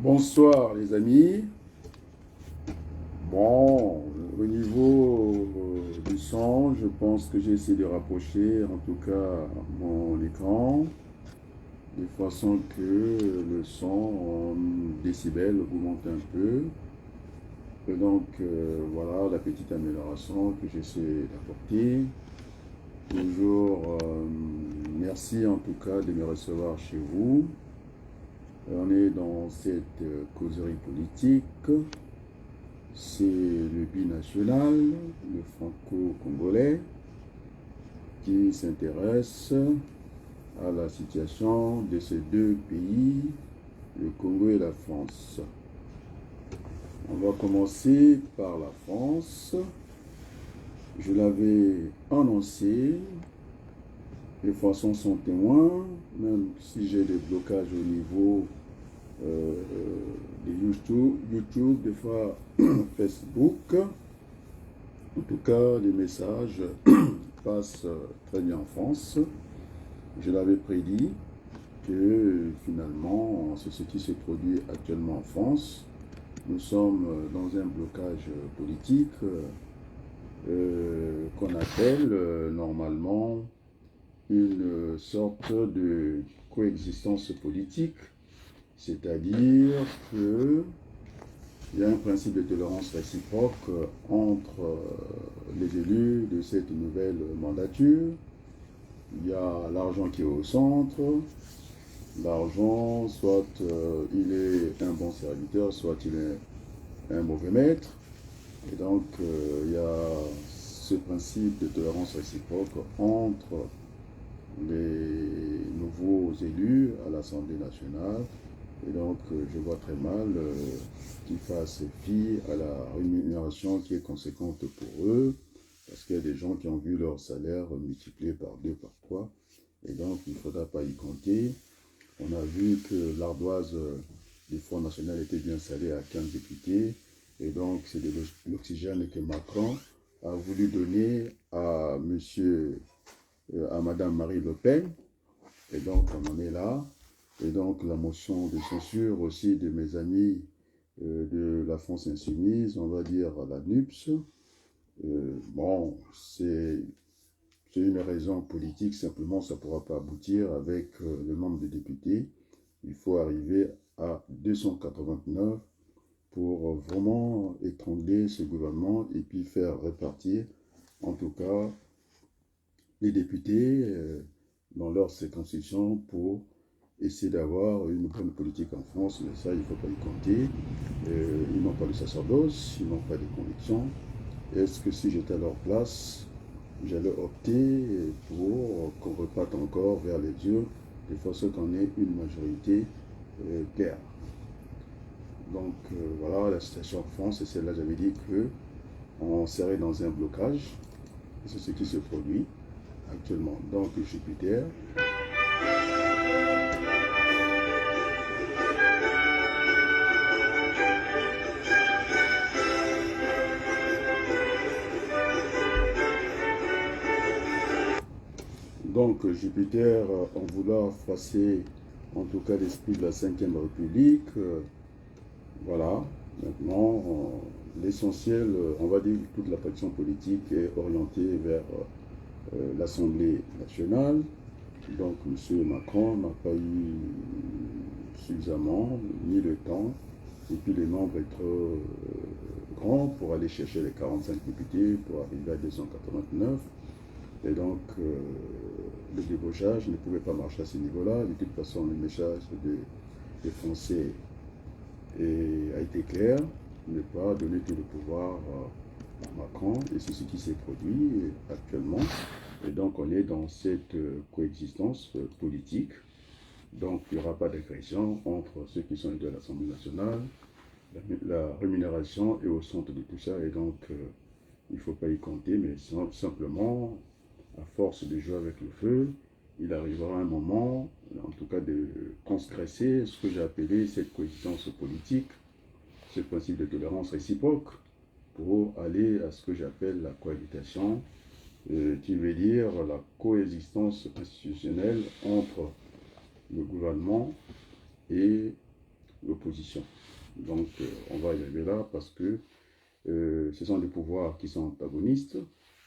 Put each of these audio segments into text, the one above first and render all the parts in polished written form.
Bonsoir les amis. Bon, au niveau du son, je pense que j'ai essayé de rapprocher en tout cas mon écran de façon que le son en décibels augmente un peu. Et donc voilà la petite amélioration que j'essaie d'apporter. Toujours merci en tout cas de me recevoir chez vous. On est dans cette causerie politique. C'est le binational, le franco-congolais, qui s'intéresse à la situation de ces deux pays, le Congo et la France. On va commencer par la France. Je l'avais annoncé, les Français sont témoins, même si j'ai des blocages au niveau de YouTube, des fois Facebook. En tout cas, les messages passent très bien en France. Je l'avais prédit que finalement, c'est ce qui se produit actuellement en France. Nous sommes dans un blocage politique qu'on appelle normalement une sorte de coexistence politique, c'est-à-dire que il y a un principe de tolérance réciproque entre les élus de cette nouvelle mandature. Il y a l'argent qui est au centre. L'argent, soit il est un bon serviteur, soit il est un mauvais maître. Et donc, il y a ce principe de tolérance réciproque entre les nouveaux élus à l'Assemblée nationale. Et donc, je vois très mal qu'ils fassent fi à la rémunération qui est conséquente pour eux, parce qu'il y a des gens qui ont vu leur salaire multiplié par 2, par 3, et donc il ne faudra pas y compter. On a vu que l'ardoise du Front National était bien salée à 15 députés, et donc c'est de l'oxygène que Macron a voulu donner à Madame Marie Le Pen, et donc on en est là. Et donc la motion de censure aussi de mes amis de la France Insoumise, on va dire la NUPS. Bon, c'est une raison politique, simplement ça ne pourra pas aboutir avec le nombre de députés. Il faut arriver à 289 pour vraiment étrangler ce gouvernement et puis faire répartir, en tout cas, les députés dans leur circonscription pour essayer d'avoir une bonne politique en France, mais ça, il ne faut pas y compter. Ils n'ont pas de sacerdoce, ils n'ont pas de conviction. Est-ce que si j'étais à leur place, j'allais opter pour qu'on reparte encore vers les dieux, de façon qu'on ait une majorité claire. Donc voilà la situation en France, et celle-là, j'avais dit qu'on serait dans un blocage. C'est ce qui se produit actuellement. Donc Jupiter. Donc Jupiter, en voulant froisser en tout cas l'esprit de la Ve République, voilà, maintenant l'essentiel, on va dire que toute la faction politique est orientée vers l'Assemblée nationale. Donc M. Macron n'a pas eu suffisamment ni le temps, et puis les nombres est trop grand pour aller chercher les 45 députés pour arriver à 289. Et donc, le débauchage ne pouvait pas marcher à ce niveau-là. De toute façon, le message des Français a été clair, ne pas donner tout le pouvoir à Macron. Et c'est ce qui s'est produit actuellement. Et donc, on est dans cette coexistence politique. Donc, il n'y aura pas d'agression entre ceux qui sont de l'Assemblée nationale. La rémunération est au centre de tout ça. Et donc, il ne faut pas y compter, mais simplement, à force de jouer avec le feu, il arrivera un moment, en tout cas, de transgresser ce que j'ai appelé cette coexistence politique, ce principe de tolérance réciproque, pour aller à ce que j'appelle la cohabitation, qui veut dire la coexistence institutionnelle entre le gouvernement et l'opposition. Donc, on va y arriver là parce que ce sont des pouvoirs qui sont antagonistes,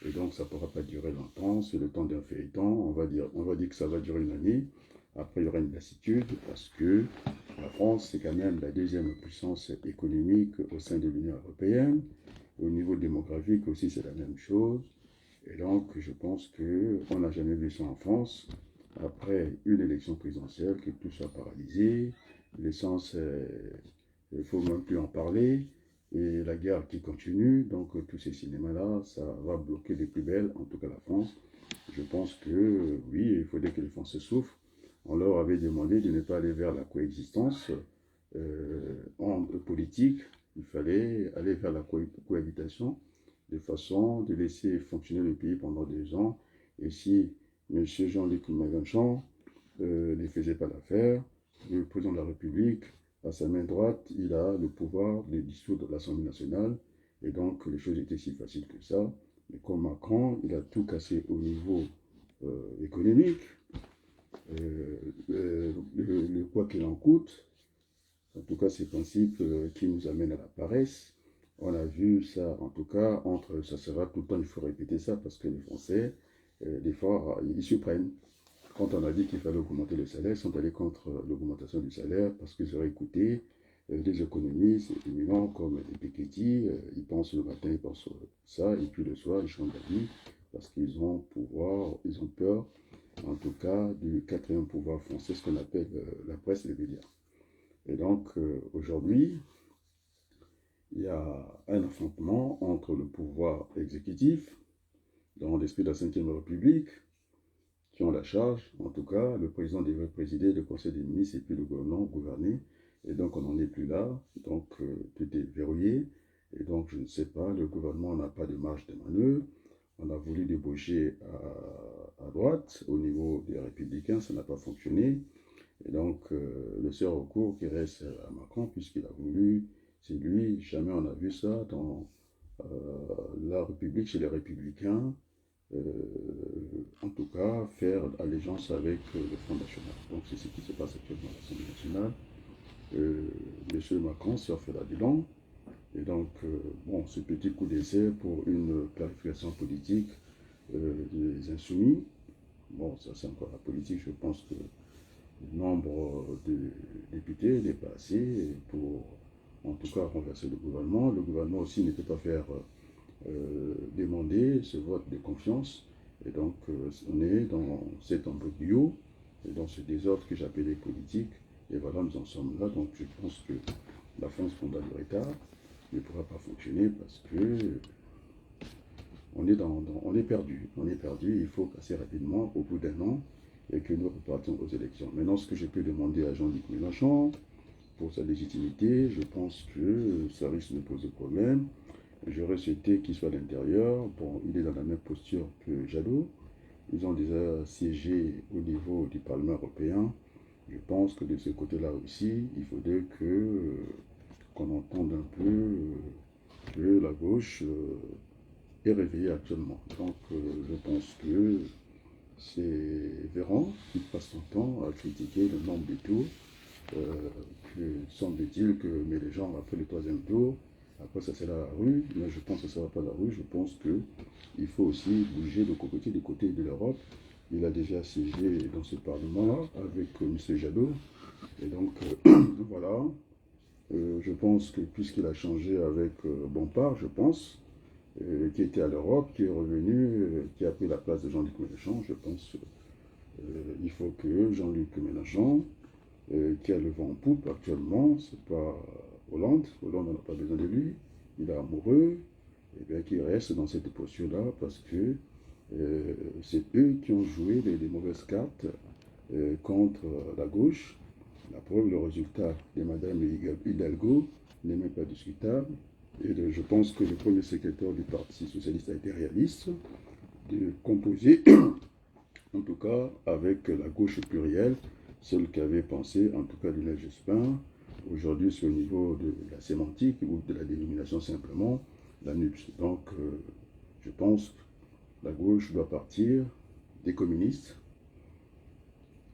et donc ça ne pourra pas durer longtemps, c'est le temps d'un feuilleton, on va dire que ça va durer une année, après il y aura une lassitude, parce que la France, c'est quand même la deuxième puissance économique au sein de l'Union européenne, au niveau démographique aussi c'est la même chose, et donc je pense qu'on n'a jamais vu ça en France, après une élection présidentielle, que tout soit paralysé, l'essence, il ne faut même plus en parler, et la guerre qui continue, donc tous ces cinémas-là, ça va bloquer les plus belles, en tout cas la France. Je pense que oui, il faudrait que les Français souffrent. On leur avait demandé de ne pas aller vers la coexistence en politique, il fallait aller vers la cohabitation, de façon de laisser fonctionner le pays pendant 2 ans. Et si M. Jean-Luc Mélenchon ne faisait pas l'affaire, le président de la République, à sa main droite, il a le pouvoir de dissoudre l'Assemblée nationale, et donc les choses étaient si faciles que ça. Mais comme Macron, il a tout cassé au niveau économique, le quoi qu'il en coûte, en tout cas ces principes qui nous amènent à la paresse, on a vu ça, en tout cas, ça sera tout le temps, il faut répéter ça, parce que les Français, des fois, ils se prennent. Quand on a dit qu'il fallait augmenter le salaire, ils sont allés contre l'augmentation du salaire parce qu'ils auraient écouté des économistes éminents comme Piketty. Ils pensent le matin, ils pensent ça, et puis le soir, ils changent d'avis parce qu'ils ont ils ont peur, en tout cas, du quatrième pouvoir français, ce qu'on appelle la presse et les médias. Et donc, aujourd'hui, il y a un affrontement entre le pouvoir exécutif, dans l'esprit de la Ve République, qui ont la charge, en tout cas, le président devrait présider le Conseil des ministres et puis le gouvernement gouverner. Et donc, on n'en est plus là. Donc, tout est verrouillé. Et donc, je ne sais pas, le gouvernement n'a pas de marge de manœuvre. On a voulu débaucher à droite, au niveau des Républicains, ça n'a pas fonctionné. Et donc, le seul recours qui reste à Macron, puisqu'il a voulu, c'est lui, jamais on a vu ça dans la République, chez les Républicains, en tout cas, faire allégeance avec le Front National. Donc, c'est ce qui se passe actuellement à l'Assemblée nationale. M. Macron s'est fait la bilan. Et donc, bon, ce petit coup d'essai pour une clarification politique des insoumis. Bon, ça c'est encore la politique. Je pense que le nombre de députés n'est pas assez pour, en tout cas, renverser le gouvernement. Le gouvernement aussi ne peut pas faire demander ce vote de confiance. Et donc, on est dans cet embrouillage et dans ce désordre que j'appelais politique. Et voilà, nous en sommes là. Donc, je pense que la France prendra du retard, ne pourra pas fonctionner parce que on est perdu. On est perdu. Il faut passer rapidement, au bout d'1 an, et que nous repartions aux élections. Maintenant, ce que je peux demander à Jean-Luc Mélenchon, pour sa légitimité, je pense que ça risque de poser problème. J'aurais souhaité qu'il soit à l'intérieur. Bon, il est dans la même posture que Jadot. Ils ont déjà siégé au niveau du Parlement européen. Je pense que de ce côté-là aussi, il faudrait qu'on entende un peu que la gauche est réveillée actuellement. Donc, je pense que c'est Véran qui passe son temps à critiquer le nombre de tours. Que semble-t-il que mais les gens, après le 3e tour, après ça c'est la rue, mais je pense que ça ne va pas la rue, je pense qu'il faut aussi bouger de côté de l'Europe. Il a déjà siégé dans ce Parlement-là avec M. Jadot, et donc voilà, je pense que puisqu'il a changé avec Bompard, je pense, qui était à l'Europe, qui est revenu, qui a pris la place de Jean-Luc Mélenchon, je pense il faut que Jean-Luc Mélenchon, qui a le vent en poupe actuellement, c'est pas Hollande. Hollande, on n'a pas besoin de lui. Il est amoureux, et bien qu'il reste dans cette posture-là parce que c'est eux qui ont joué les mauvaises cartes contre la gauche. La preuve, le résultat de Mme Hidalgo n'est même pas discutable. Et je pense que le premier secrétaire du Parti socialiste a été réaliste de composer, en tout cas avec la gauche plurielle, celle qui avait pensé, en tout cas Lionel Jospin. Aujourd'hui, c'est au niveau de la sémantique ou de la dénomination simplement, la NUPS. Donc, je pense que la gauche doit partir des communistes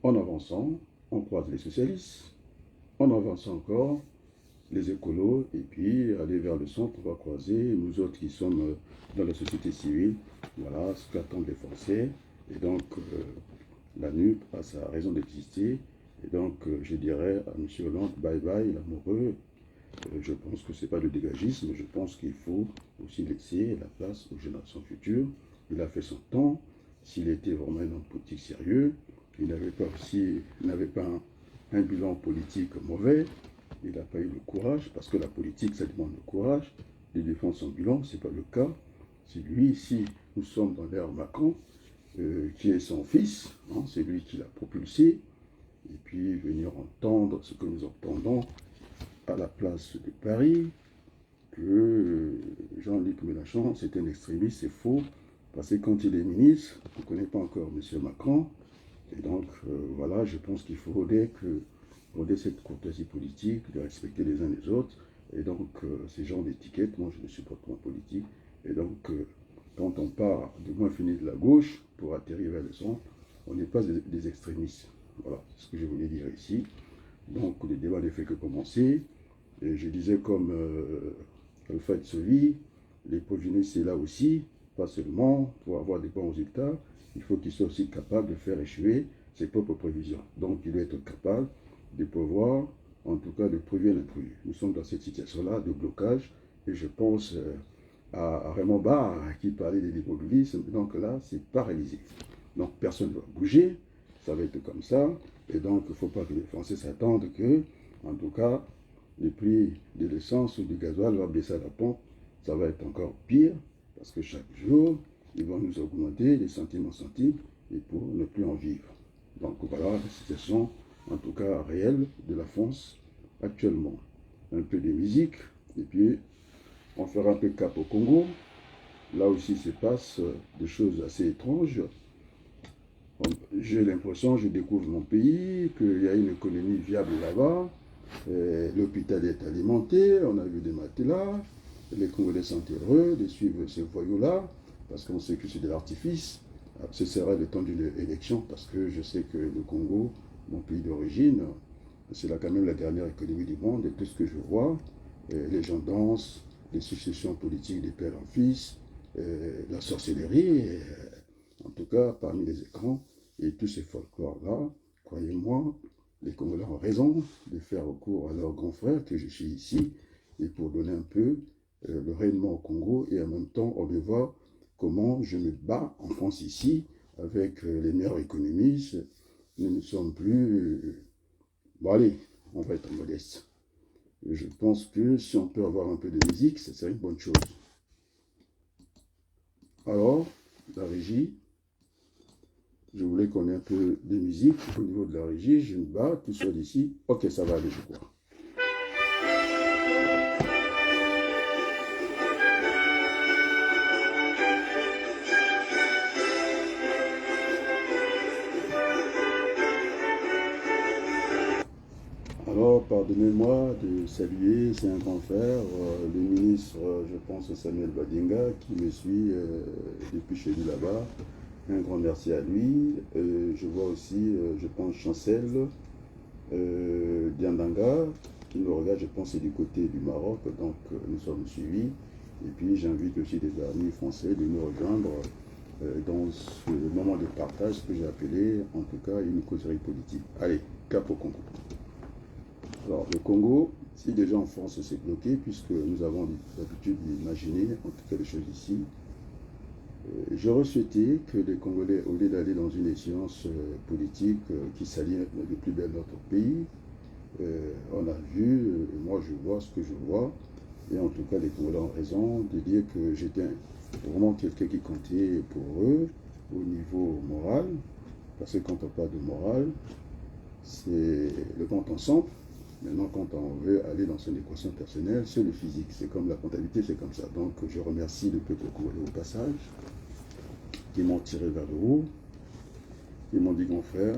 en avançant, on croise les socialistes, on avance encore, les écolos, et puis aller vers le centre, on va croiser, nous autres qui sommes dans la société civile, voilà ce qu'attendent les Français, et donc la NUP a sa raison d'exister, et donc je dirais à M. Hollande, bye bye l'amoureux, je pense que ce n'est pas le dégagisme, je pense qu'il faut aussi laisser la place aux générations futures. Il a fait son temps, s'il était vraiment un homme politique sérieux, il n'avait pas un bilan politique mauvais, il n'a pas eu le courage, parce que la politique, ça demande le courage, de défendre son bilan, ce n'est pas le cas. C'est lui, ici, nous sommes dans l'ère Macron, qui est son fils, hein, c'est lui qui l'a propulsé, et puis venir entendre ce que nous entendons à la place de Paris, que Jean-Luc Mélenchon, c'est un extrémiste, c'est faux, parce que quand il est ministre, on ne connaît pas encore M. Macron, et donc voilà, je pense qu'il faudrait que cette courtoisie politique, de respecter les uns les autres, et donc ces genres d'étiquettes, moi je ne supporte pas en politique, et donc quand on part du moins fini de la gauche pour atterrir vers le centre, on n'est pas des extrémistes. Voilà, c'est ce que je voulais dire ici. Donc le débat ne fait que commencer. Et je disais comme Alpha Tsovi, les Provenus c'est là aussi, pas seulement pour avoir des bons résultats, il faut qu'il soit aussi capable de faire échouer ses propres prévisions. Donc il doit être capable de pouvoir, en tout cas, de prévenir l'imprévu. Nous sommes dans cette situation-là de blocage, et je pense à Raymond Barre qui parlait de l'immobilisme, donc là c'est paralysé. Donc personne ne va bouger, ça va être comme ça, et donc il ne faut pas que les Français s'attendent que, en tout cas, le prix de l'essence ou du gasoil va baisser à la pompe, ça va être encore pire, parce que chaque jour, ils vont nous augmenter les centimes en centimes, et pour ne plus en vivre. Donc voilà la situation, en tout cas réelle, de la France actuellement. Un peu de musique, et puis on fera un peu cap au Congo. Là aussi se passe des choses assez étranges. J'ai l'impression, je découvre mon pays, qu'il y a une économie viable là-bas. L'hôpital est alimenté, on a vu des matelas. Les Congolais sont heureux de suivre ces voyous-là, parce qu'on sait que c'est de l'artifice. Ce sera le temps d'une élection, parce que je sais que le Congo, mon pays d'origine, c'est là quand même la dernière économie du monde, et tout ce que je vois, les gens dansent, les successions politiques des pères en fils, la sorcellerie, en tout cas parmi les écrans, et tous ces folklores-là, croyez-moi, les Congolais ont raison de faire recours à leur grand frère, que je suis ici, et pour donner un peu le rayonnement au Congo, et en même temps, on veut voir comment je me bats en France ici, avec les meilleurs économistes. Nous ne sommes plus... Bon allez, on va être modeste. Je pense que si on peut avoir un peu de musique, ça serait une bonne chose. Alors, la régie, je voulais qu'on ait un peu de musique au niveau de la régie. Je me bats, tout soit d'ici. Ok, ça va aller, je crois. Alors, pardonnez-moi de saluer, c'est un grand frère, le ministre, je pense, Samuel Badinga, qui me suit depuis chez lui là-bas. Un grand merci à lui. Je vois aussi, je pense, Chancel Diandanga, qui nous regarde, je pense, c'est du côté du Maroc, donc nous sommes suivis. Et puis j'invite aussi des amis français de nous rejoindre dans ce moment de partage, ce que j'ai appelé, en tout cas, une causerie politique. Allez, cap au Congo. Alors, le Congo, si déjà en France c'est bloqué, puisque nous avons l'habitude d'imaginer, en tout cas les choses ici, j'aurais souhaité que les Congolais, au lieu d'aller dans une échéance politique qui s'allie le plus belle de notre pays, on a vu, moi je vois ce que je vois, et en tout cas les Congolais ont raison de dire que j'étais vraiment quelqu'un qui comptait pour eux au niveau moral, parce que quand on parle de morale, c'est le compte ensemble. Maintenant, quand on veut aller dans son équation personnelle, c'est le physique. C'est comme la comptabilité, c'est comme ça. Donc, je remercie le peuple congolais au passage, qui m'ont tiré vers le haut, qui m'ont dit, mon frère,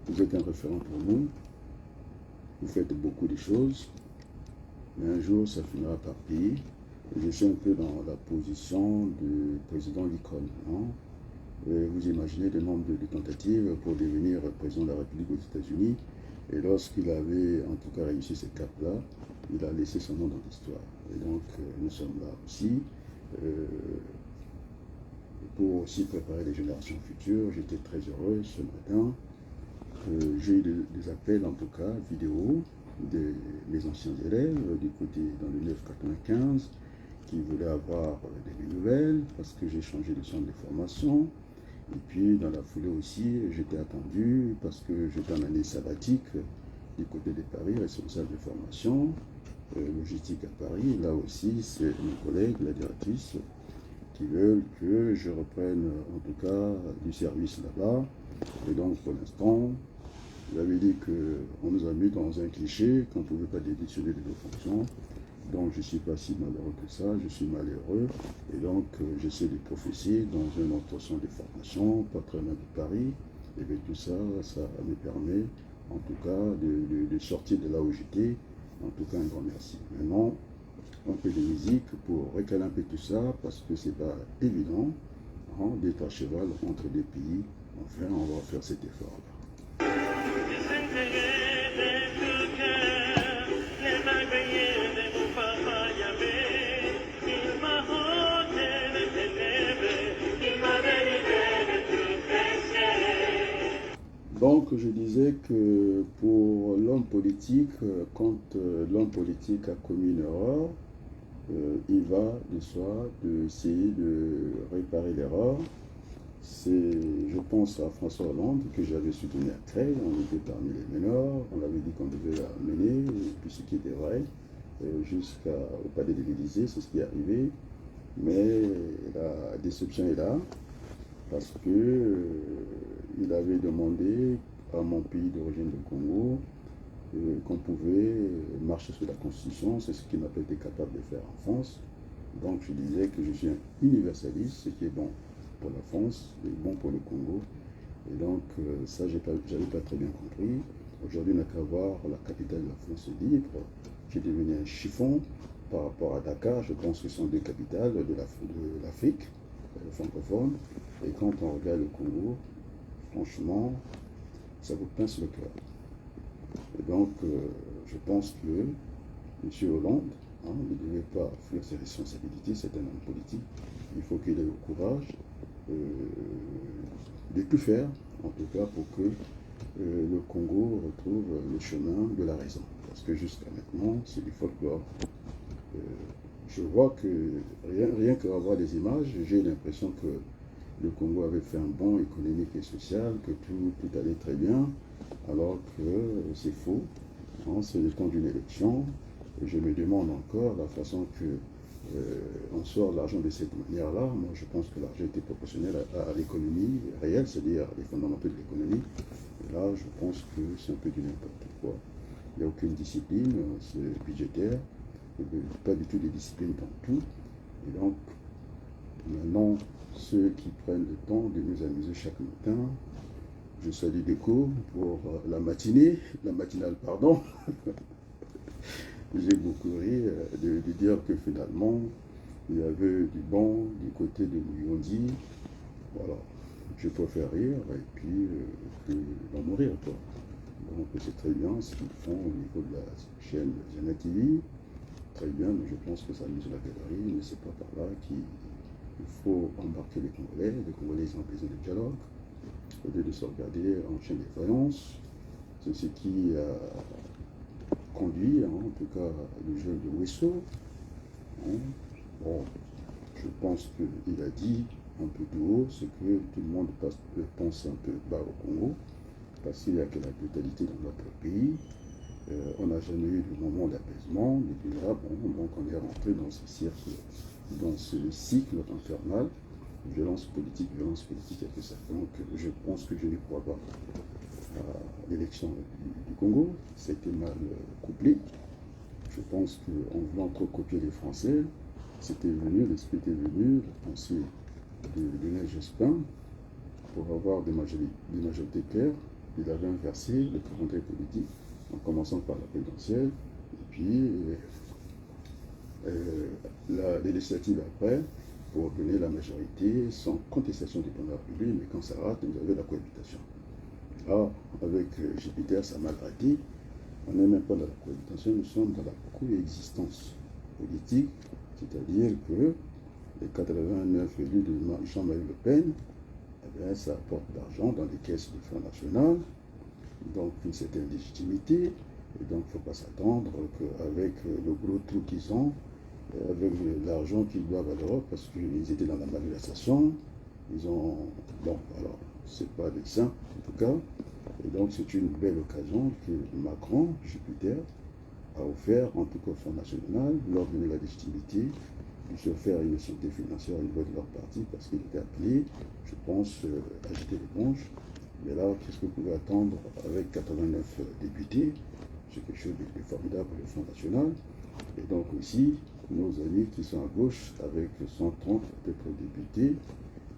vous êtes un référent pour nous, vous faites beaucoup de choses, mais un jour, ça finira par payer. Et je suis un peu dans la position du président Lincoln. Vous imaginez le nombre de tentatives pour devenir président de la République aux États-Unis. Et lorsqu'il avait en tout cas réussi ces caps-là, il a laissé son nom dans l'histoire. Et donc nous sommes là aussi pour aussi préparer les générations futures. J'étais très heureux ce matin. J'ai eu des appels en tout cas vidéo de mes anciens élèves du côté dans le 995 qui voulaient avoir des nouvelles parce que j'ai changé de centre de formation. Et puis dans la foulée aussi, j'étais attendu parce que j'étais en année sabbatique du côté de Paris, responsable de formation, logistique à Paris. Là aussi, c'est mes collègues, la directrice, qui veulent que je reprenne en tout cas du service là-bas. Et donc pour l'instant, j'avais dit qu'on nous a mis dans un cliché qu'on ne pouvait pas démissionner de nos fonctions. Donc je ne suis pas si malheureux que ça, je suis malheureux. Et donc j'essaie de professer dans un autre centre de formation, pas très loin de Paris. Et bien tout ça, ça me permet en tout cas de sortir de là où j'étais. En tout cas, un grand merci. Maintenant, un peu de musique pour recaler un peu tout ça, parce que c'est pas évident hein, d'être à cheval entre des pays. Enfin, on va faire cet effort-là. Donc, je disais que pour l'homme politique, quand l'homme politique a commis une erreur, il va de soi d'essayer de réparer l'erreur. C'est, je pense à François Hollande, que j'avais soutenu à Creil, on était parmi les meneurs, on avait dit qu'on devait la mener, et puis ce qui était vrai, jusqu'au palais de l'Élysée, c'est ce qui est arrivé. Mais la déception est là, parce que il avait demandé à mon pays d'origine, le Congo, qu'on pouvait marcher sur la Constitution, c'est ce qu'il n'a pas été capable de faire en France. Donc je disais que je suis un universaliste, ce qui est bon pour la France est bon pour le Congo. Et donc ça, j'avais pas très bien compris. Aujourd'hui, on n'a qu'à voir la capitale de la France libre, qui est devenue un chiffon par rapport à Dakar. Je pense que ce sont deux capitales de l'Afrique francophone. Et quand on regarde le Congo, franchement, ça vous pince le cœur. Et donc, je pense que M. Hollande ne devait pas fuir ses responsabilités, c'est un homme politique. Il faut qu'il ait le courage de tout faire, en tout cas pour que le Congo retrouve le chemin de la raison. Parce que jusqu'à maintenant, c'est du folklore. Je vois que rien qu'à voir des images, j'ai l'impression que le Congo avait fait un bond économique et social, que tout allait très bien, alors que c'est faux. Hein, c'est le temps d'une élection. Et je me demande encore la façon que on sort l'argent de cette manière-là. Moi, je pense que l'argent était proportionnel à l'économie réelle, c'est-à-dire les fondamentaux de l'économie. Et là, je pense que c'est un peu du n'importe quoi. Il n'y a aucune discipline, c'est budgétaire, pas du tout de discipline dans tout. Et donc, maintenant, ceux qui prennent le temps de nous amuser chaque matin, je salue Déco pour la matinale, pardon. J'ai beaucoup ri de dire que finalement, il y avait du bon du côté de Mouyondi. Voilà, je préfère rire et puis que d'en mourir, quoi. Donc c'est très bien ce qu'ils font au niveau de la chaîne Zana TV. Très bien, mais je pense que ça amuse la galerie, mais c'est pas par là qu'il faut embarquer les Congolais. Les Congolais ont besoin de dialogue, au lieu de se regarder en chaîne de faïence. C'est ce qui a conduit, hein, en tout cas, le jeune de Wesso. Hein. Bon, je pense qu'il a dit un peu tout haut ce que tout le monde pense un peu bas au Congo, parce qu'il n'y a que la brutalité dans notre pays. On n'a jamais eu de moment d'apaisement, depuis là, bon, donc on est rentré dans ce cirque, dans ce cycle infernal, violence politique, et tout ça. Donc je pense que je ne crois pas à l'élection du Congo, c'était mal couplé. Je pense qu'en voulant trop copier les Français, c'était venu, l'esprit était venu, la pensée de Lionel Jospin, pour avoir des majorités claires. Il avait inversé le calendrier politique, en commençant par la présidentielle, et puis les législatives après, pour donner la majorité sans contestation du pouvoir public, mais quand ça rate, vous avez la cohabitation. Alors, avec Jupiter, ça m'a raté. On n'est même pas dans la cohabitation, nous sommes dans la coexistence politique, c'est-à-dire que les 89 élus de Jean-Marie Le Pen, eh bien, ça apporte d'argent dans les caisses du Front National, donc une certaine légitimité, et donc il ne faut pas s'attendre qu'avec le gros trou qu'ils ont, avec l'argent qu'ils doivent à l'Europe, parce qu'ils étaient dans la malversation, ils ont... Bon, alors, c'est pas des saints, en tout cas, et donc c'est une belle occasion que Macron, Jupiter, a offert, en tout cas au Front National, leur donner la légitimité, de se faire une santé financière au niveau de leur parti, parce qu'il était appelé, je pense, à jeter l'éponge. Mais là, qu'est-ce que vous pouvez attendre avec 89 députés? C'est quelque chose de formidable pour le Front National. Et donc aussi, nos amis qui sont à gauche, avec 130 peut-être députés,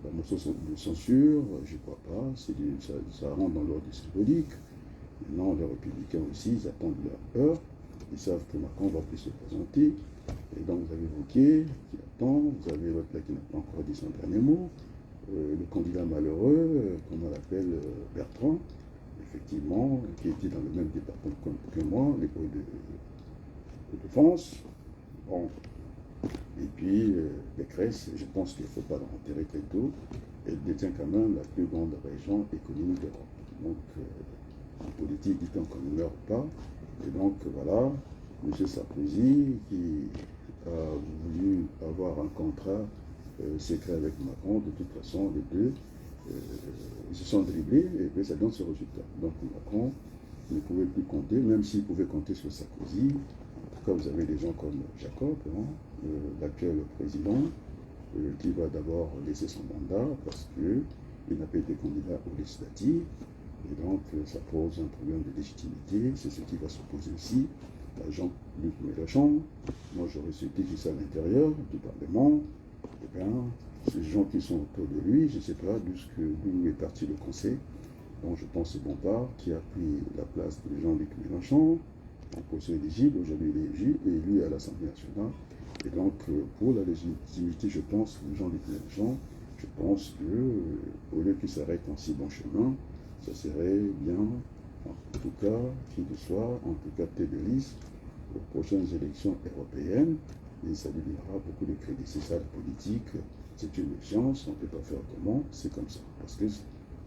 la motion de censure, je ne crois pas, ça rentre dans l'ordre symbolique. Maintenant, les républicains aussi, ils attendent leur heure. Ils savent que Macron va plus se présenter. Et donc, vous avez Wauquiez qui attend, vous avez l'autre là qui n'a pas encore dit son dernier mot, le candidat malheureux, comment on l'appelle, Bertrand, effectivement, qui était dans le même département que moi, les de France. Bon. Et puis, Pécresse, je pense qu'il ne faut pas l'enterrer très tôt. Elle détient quand même la plus grande région économique d'Europe. Donc, en politique, dit-on qu'on ne meurt pas. Et donc, voilà, M. Sarkozy, qui a voulu avoir un contrat secret avec Macron, de toute façon, les deux, ils se sont dribblés, et puis ça donne ce résultat. Donc, Macron ne pouvait plus compter, même s'il pouvait compter sur Sarkozy. En tout cas, vous avez des gens comme Jacob, hein, l'actuel président, qui va d'abord laisser son mandat parce qu'il n'a pas été candidat aux législatives. Et donc, ça pose un problème de légitimité. C'est ce qui va se poser aussi à Jean-Luc Mélenchon. Moi, j'aurais souhaité qu'il soit à l'intérieur du Parlement. Eh bien, ces gens qui sont autour de lui, je ne sais pas d'où est parti le conseil. Donc, je pense que c'est Bompard qui a pris la place de Jean-Luc Mélenchon, en position éligible. Aujourd'hui, il est élu à l'Assemblée nationale. Et donc, pour la légitimité, je pense, de Jean-Luc Mélenchon, je pense qu'au lieu qu'il s'arrête en si bon chemin, ça serait bien, en tout cas, qu'il soit, en tout cas, tête de liste aux prochaines élections européennes, et ça lui donnera beaucoup de crédit. C'est ça la politique, c'est une échéance, on ne peut pas faire autrement, c'est comme ça. Parce qu'il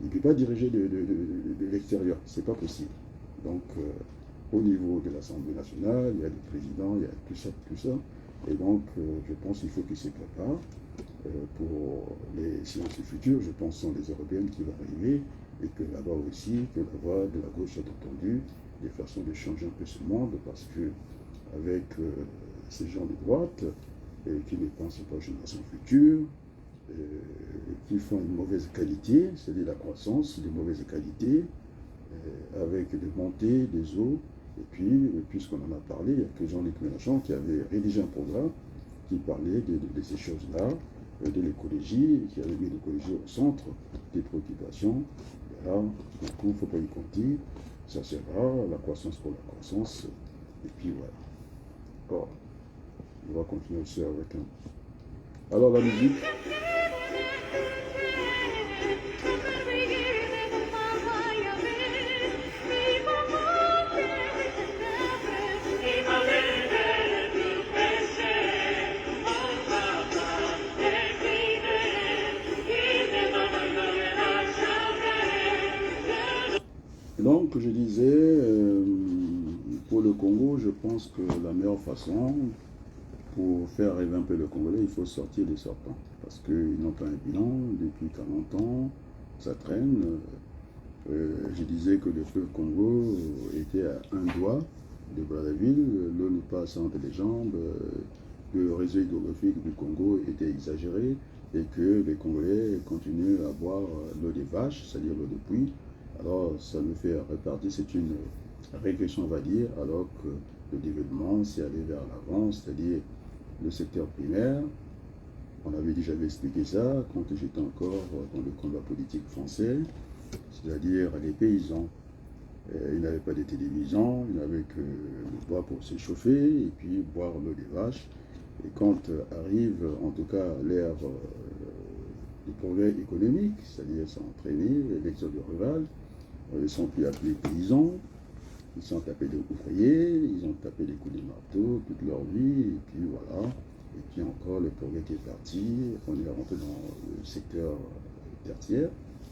ne peut pas diriger de l'extérieur, c'est pas possible. Donc, au niveau de l'Assemblée nationale, il y a le président, il y a tout ça. Et donc, je pense qu'il faut qu'il se prépare pour les séances futures. Je pense que ce sont les Européennes qui vont arriver et que là-bas aussi, que la voix de la gauche soit entendue, des façons de changer un peu ce monde, parce que avec ces gens de droite qui ne pensent pas aux générations futures, qui font une mauvaise qualité, c'est-à-dire la croissance, des mauvaises qualités, avec des montées, des eaux. Et puis, puisqu'on en a parlé, il y a que Jean-Luc Mélenchon qui avait rédigé un programme qui parlait de ces choses-là, de l'écologie, qui avait mis l'écologie au centre des préoccupations. Et là, du coup, il ne faut pas y compter. Ça sera la croissance pour la croissance. Et puis voilà. Bon, on va continuer aussi avec un. Alors la musique. Donc, je disais, pour le Congo, je pense que la meilleure façon pour faire rêver un peu le Congolais, il faut sortir des sortants. Parce qu'ils n'ont pas un bilan depuis 40 ans, ça traîne. Je disais que le fleuve Congo était à un doigt de Brazzaville, l'eau nous passe entre les jambes, le réseau hydrographique du Congo était exagéré et que les Congolais continuent à boire l'eau des vaches, c'est-à-dire l'eau des puits. Alors, ça me fait repartir, c'est une régression, on va dire, alors que le développement s'est allé vers l'avant, c'est-à-dire le secteur primaire. On avait déjà expliqué ça quand j'étais encore dans le combat politique français, c'est-à-dire les paysans. Ils n'avaient pas de télévision, ils n'avaient que le bois pour s'échauffer et puis boire l'eau des vaches. Et quand arrive, en tout cas, l'ère du progrès économique, c'est-à-dire s'entraîner, l'exode rural, Ils ne sont plus appelés paysans, ils sont appelés ouvriers, ils ont tapé les coups de marteau toute leur vie, et puis voilà. Et puis encore, le progrès qui est parti, on est rentré dans le secteur tertiaire,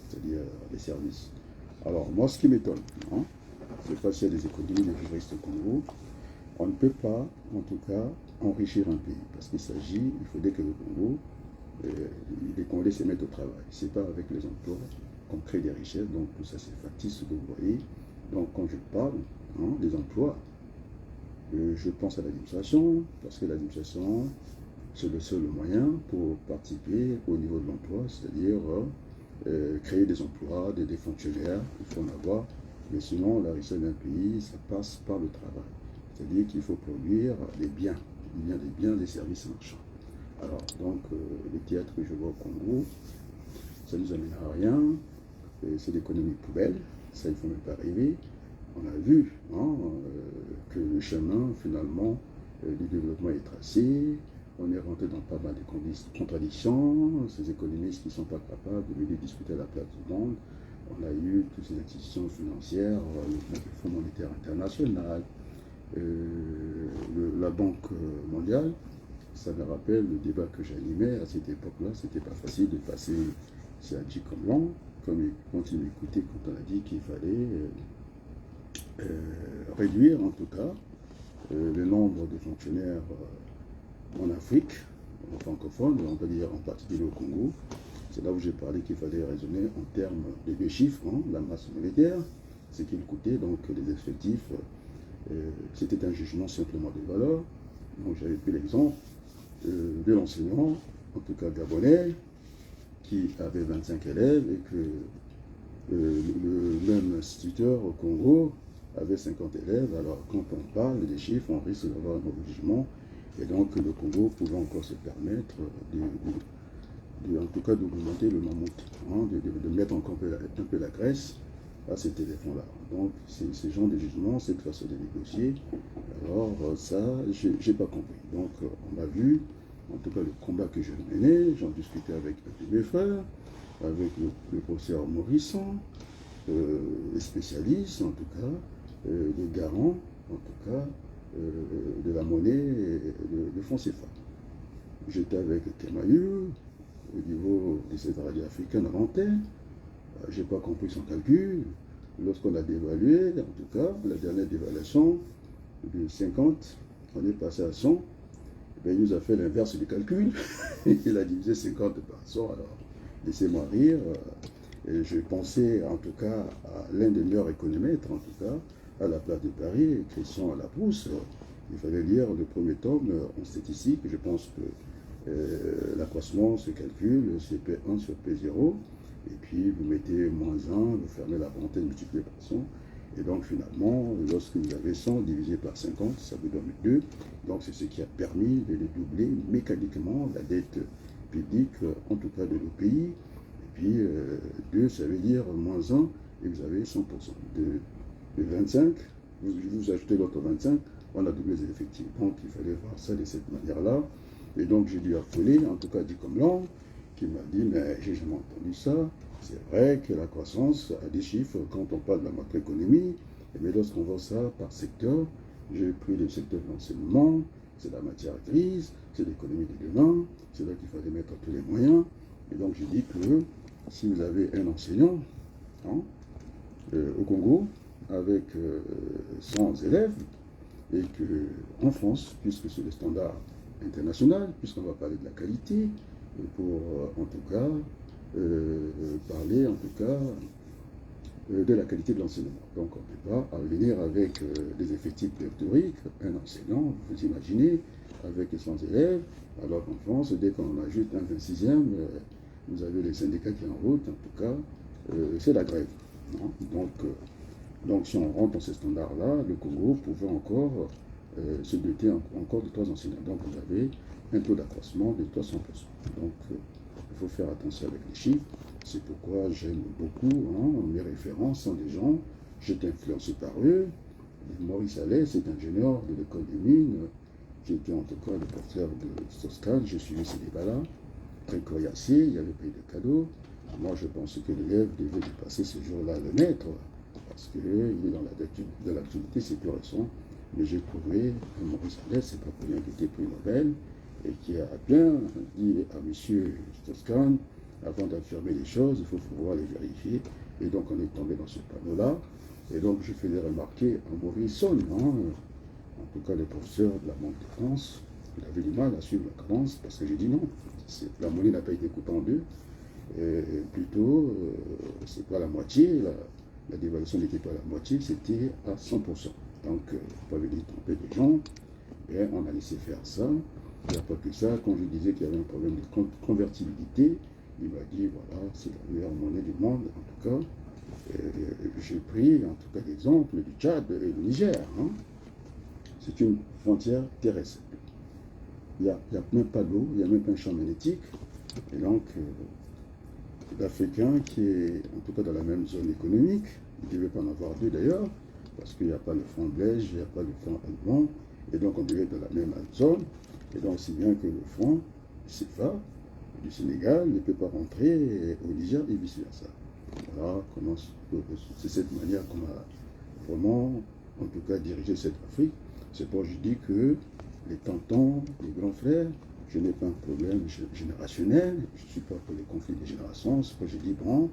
c'est-à-dire les services. Alors, moi, ce qui m'étonne, hein, je ne sais pas s'il y a des économies de juristes au Congo, on ne peut pas, en tout cas, enrichir un pays, parce qu'il faudrait que le Congo, les Congolais se mettent au travail. Ce n'est pas avec les emplois qu'on crée des richesses, donc tout ça c'est factice, ce que vous voyez. Donc quand je parle des emplois, je pense à l'administration, parce que l'administration, c'est le seul moyen pour participer au niveau de l'emploi, c'est-à-dire créer des emplois, des fonctionnaires, il faut en avoir, mais sinon la richesse d'un pays, ça passe par le travail. C'est-à-dire qu'il faut produire des biens, des services marchands. Alors, donc, les théâtres que je vois au Congo, ça ne nous amène à rien, c'est l'économie poubelle, ça il ne faut même pas rêver. On a vu que le chemin, finalement, du développement est tracé, on est rentré dans pas mal de contradictions, ces économistes qui ne sont pas capables de venir discuter à la place du monde. On a eu toutes ces acquisitions financières, le Fonds monétaire international, la Banque mondiale. Ça me rappelle le débat que j'animais à cette époque-là. C'était pas facile de passer chez Adji Komlan, comme il continue d'écouter quand on a dit qu'il fallait réduire en tout cas le nombre de fonctionnaires en Afrique, en francophone, on peut dire en particulier au Congo. C'est là où j'ai parlé qu'il fallait raisonner en termes de deux chiffres, la masse monétaire, ce qu'il coûtait, donc les effectifs. C'était un jugement simplement de valeur. Donc j'avais pris l'exemple de l'enseignant, en tout cas gabonais, qui avait 25 élèves et que le même instituteur au Congo avait 50 élèves. Alors quand on parle des chiffres, on risque d'avoir un jugement. Et donc le Congo pouvait encore se permettre en tout cas d'augmenter le mammouth, de mettre encore un peu la graisse à cet éléphant-là. Donc ces gens de jugement, cette façon de négocier, alors ça, j'ai pas compris. Donc on a vu, en tout cas le combat que je menais, j'en discutais avec mes frères, avec le professeur Morisson, les spécialistes en tout cas, les garants en tout cas, de la monnaie et de fonds CFA. J'étais avec Kemayou, au niveau de cette radio africaine à l'antenne. Je n'ai pas compris son calcul. Lorsqu'on a dévalué, en tout cas, la dernière dévaluation de 50, on est passé à 100. Ben, il nous a fait l'inverse du calcul. Il a divisé 50 par 100. Alors, laissez-moi rire. Et je pensais en tout cas à l'un des meilleurs économètres, en tout cas, à la place de Paris, Christian Laprousse. Il fallait lire le premier tome en statistique. Je pense que l'accroissement se calcule, c'est P1 sur P0. Et puis vous mettez moins 1, vous fermez la parenthèse multipliée par 100. Et donc finalement, lorsque vous avez 100 divisé par 50, ça vous donne 2. Donc c'est ce qui a permis de doubler mécaniquement la dette publique, en tout cas de nos pays. Et puis 2, ça veut dire moins 1, et vous avez 100%. De 25, vous ajoutez l'autre 25, on a doublé les effectifs. Donc il fallait voir ça de cette manière-là. Et donc j'ai dû affoler, en tout cas dit comme l'an, qui m'a dit, mais j'ai jamais entendu ça. C'est vrai que la croissance a des chiffres quand on parle de la macroéconomie, mais lorsqu'on voit ça par secteur, j'ai pris le secteur de l'enseignement, c'est la matière grise, c'est l'économie de demain, c'est là qu'il fallait mettre tous les moyens. Et donc j'ai dit que si vous avez un enseignant au Congo avec 100 élèves, et qu'en France, puisque c'est le standard international, puisqu'on va parler de la qualité, pour en tout cas parler en tout cas de la qualité de l'enseignement. Donc on ne peut pas venir avec des effectifs pléthoriques, un enseignant, vous imaginez, avec 100 élèves, alors qu'en France, dès qu'on ajoute un 26e, vous avez les syndicats qui en route, en tout cas, c'est la grève. Donc si on rentre dans ces standards-là, le Congo pouvait encore se doter encore de 3 enseignants. Donc vous avez un taux d'accroissement de 300%. Donc il faut faire attention avec les chiffres. C'est pourquoi j'aime beaucoup mes références sont des gens, j'étais influencé par eux. Maurice Allais, c'est ingénieur de l'école des mines. J'étais en tout cas le porteur de Toscane, j'ai suivi ces débats-là. Très coriacier, il y avait pris des cadeaux. Moi je pensais que l'élève devait dépasser ce jour-là le maître. parce qu'il est dans l'actualité, c'est plus récent. Mais j'ai trouvé que Maurice Allais, c'est pas pour rien qu'il était prix Nobel, et qui a bien dit à M. Strauss-Kahn, avant d'affirmer les choses, il faut pouvoir les vérifier. Et donc on est tombé dans ce panneau-là. Et donc je faisais remarquer à Maurice, en tout cas le professeur de la Banque de France, il avait du mal à suivre la cadence, parce que j'ai dit non, la monnaie n'a pas été coupée en deux. Et plutôt, c'est pas la moitié, la dévaluation n'était pas la moitié, c'était à 100%. Donc, pour pas venir tromper les gens, et on a laissé faire ça. Il n'y a pas que ça, quand je disais qu'il y avait un problème de convertibilité, il m'a dit, voilà, c'est la meilleure monnaie du monde, en tout cas. J'ai pris, en tout cas, l'exemple du Tchad et du Niger. Hein. C'est une frontière terrestre. Il n'y a même pas d'eau, il n'y a même pas un champ magnétique. Et donc, l'Africain qui est, en tout cas, dans la même zone économique, il ne devait pas en avoir deux d'ailleurs, parce qu'il n'y a pas le franc belge, il n'y a pas le franc allemand, et donc on devait être dans la même zone. Et donc, c'est bien que le franc CFA du Sénégal ne peut pas rentrer au Niger et vice-versa. Voilà comment c'est cette manière qu'on a vraiment, en tout cas, dirigé cette Afrique. C'est pour je dis que les tontons, les grands frères, je n'ai pas un problème générationnel, je ne suis pas pour les conflits de génération. C'est pour je dis, bon,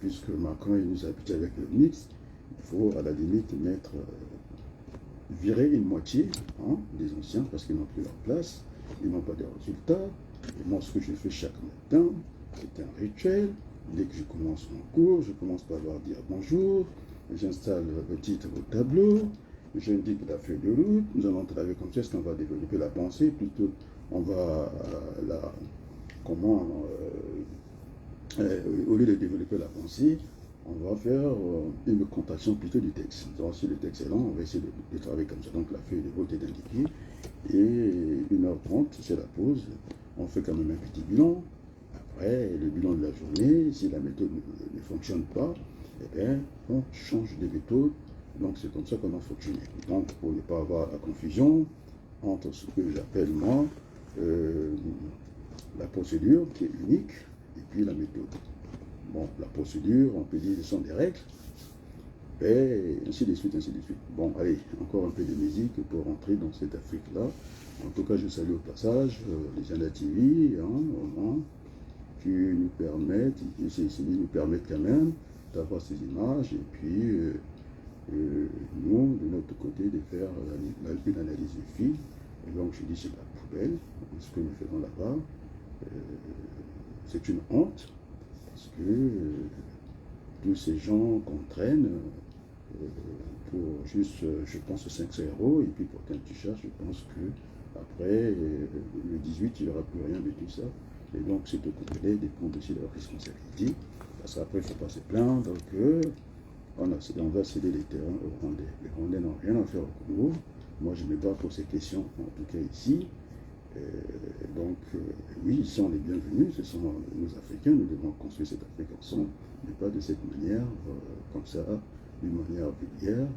puisque Macron il nous a habitués avec le mix, il faut à la limite mettre, virer une moitié des anciens parce qu'ils n'ont plus leur place, ils n'ont pas de résultats. Et moi, ce que je fais chaque matin, c'est un rituel. Dès que je commence mon cours, je commence par leur dire bonjour, j'installe le titre au tableau, j'indique la feuille de route, nous allons travailler comme ça, est-ce qu'on va développer la pensée, plutôt on va au lieu de développer la pensée, on va faire une contraction plutôt du texte. Donc si le texte est long, on va essayer de travailler comme ça. Donc la feuille de route est indiquée, et 1h30, c'est la pause, on fait quand même un petit bilan. Après, le bilan de la journée, si la méthode ne fonctionne pas, eh bien, on change de méthode. Donc, c'est comme ça qu'on a fonctionné. Donc, pour ne pas avoir la confusion entre ce que j'appelle, moi, la procédure, qui est unique, et puis la méthode. Bon, la procédure, on peut dire, ce sont des règles, et ainsi de suite, ainsi de suite. Bon, allez, encore un peu de musique pour rentrer dans cette Afrique-là. En tout cas, je salue au passage les Jana TV, qui nous permettent, quand même d'avoir ces images, et puis nous, de notre côté, de faire une analyse du film. Et donc, je dis, c'est la poubelle, ce que nous faisons là-bas. C'est une honte, parce que tous ces gens qu'on traîne pour juste, je pense, 500 €, et puis pour qu'un t-shirt, je pense que après le 18, il n'y aura plus rien de tout ça. Et donc, c'est au Congolais de prendre aussi leur responsabilité, parce qu'après, il ne faut pas se plaindre que on va céder les terrains aux Rwandais. Les Rwandais n'ont rien à faire au Congo. Moi, je me bats pour ces questions, en tout cas ici. Donc, oui, ici, on est bienvenus, ce sont nos Africains, nous devons construire cette Afrique ensemble, mais pas de cette manière, comme ça, d'une manière vulgaire.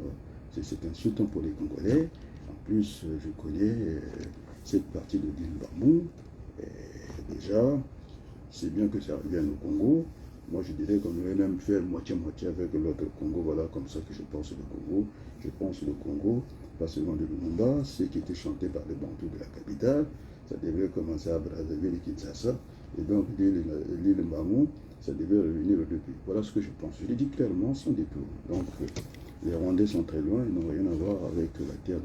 C'est insultant pour les Congolais. En plus, je connais cette partie de l'île Bamou. Déjà, c'est bien que ça revienne au Congo. Moi, je dirais qu'on aurait même fait moitié-moitié avec l'autre Congo. Voilà, comme ça que je pense le Congo. Je pense le Congo, pas seulement de Lumumba, ce qui était chanté par les Bantous de la capitale. Ça devait commencer à Brazzaville et Kinshasa. Et donc, l'île Mbamou, ça devait revenir au début. Voilà ce que je pense. Je l'ai dit clairement, sans détour. Donc, les Rwandais sont très loin, ils n'ont rien à voir avec la terre